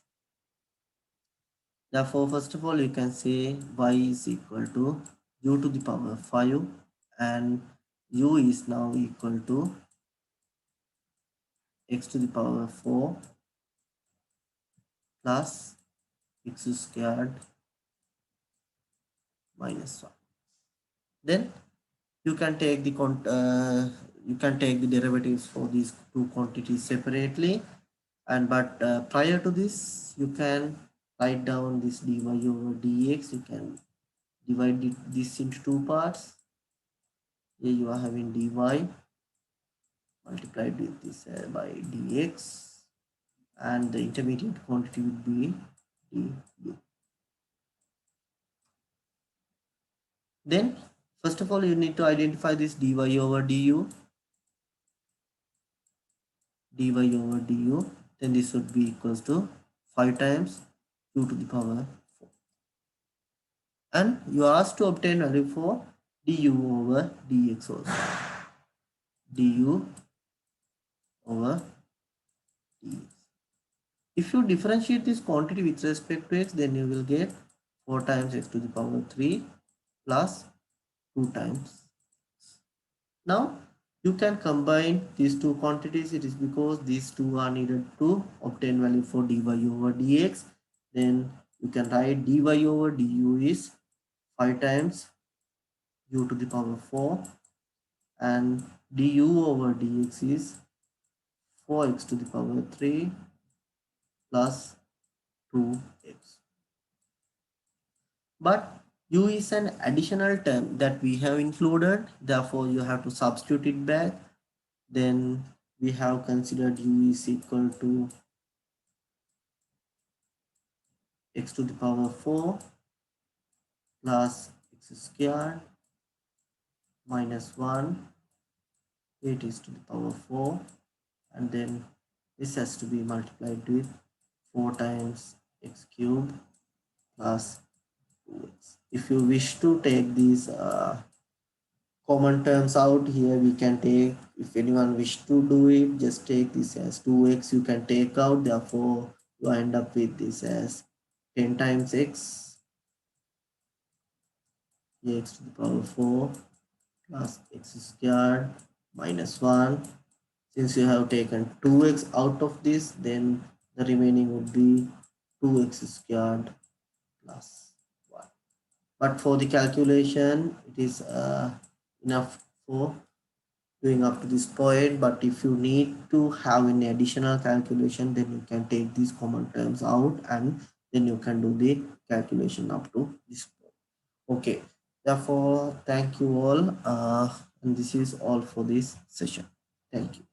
Therefore, first of all, you can say y is equal to u to the power 5, and u is now equal to x to the power 4 plus x squared minus 1. Then you can take the derivatives for these two quantities separately, and but prior to this you can write down this dy over dx. You can divide this into two parts. Here you are having dy multiplied with this by dx, and the intermediate quantity would be du. Then first of all you need to identify this dy over du, then this would be equals to 5 times q to the power 4, and you are asked to obtain value for du over dx also. Du over dx. If you differentiate this quantity with respect to x, then you will get 4 times x to the power 3 plus 2 times. Now you can combine these two quantities. It is because these two are needed to obtain value for dy over dx. Then you can write dy over du is 5 times u to the power 4, and du over dx is 4x to the power 3 plus 2x. But u is an additional term that we have included, therefore you have to substitute it back. Then we have considered u is equal to x to the power 4 plus x squared minus 1, 8 is to the power 4, and then this has to be multiplied with 4 times x cubed plus 2x. If you wish to take these common terms out, here we can take, if anyone wish to do it, just take this as 2x you can take out, therefore you end up with this as 10 times x, x to the power 4 plus x squared minus 1. Since you have taken 2x out of this, then the remaining would be 2x squared plus 1. But for the calculation, it is enough for doing up to this point. But if you need to have any additional calculation, then you can take these common terms out, and then you can do the calculation up to this point. Okay, therefore thank you all, and this is all for this session. Thank you.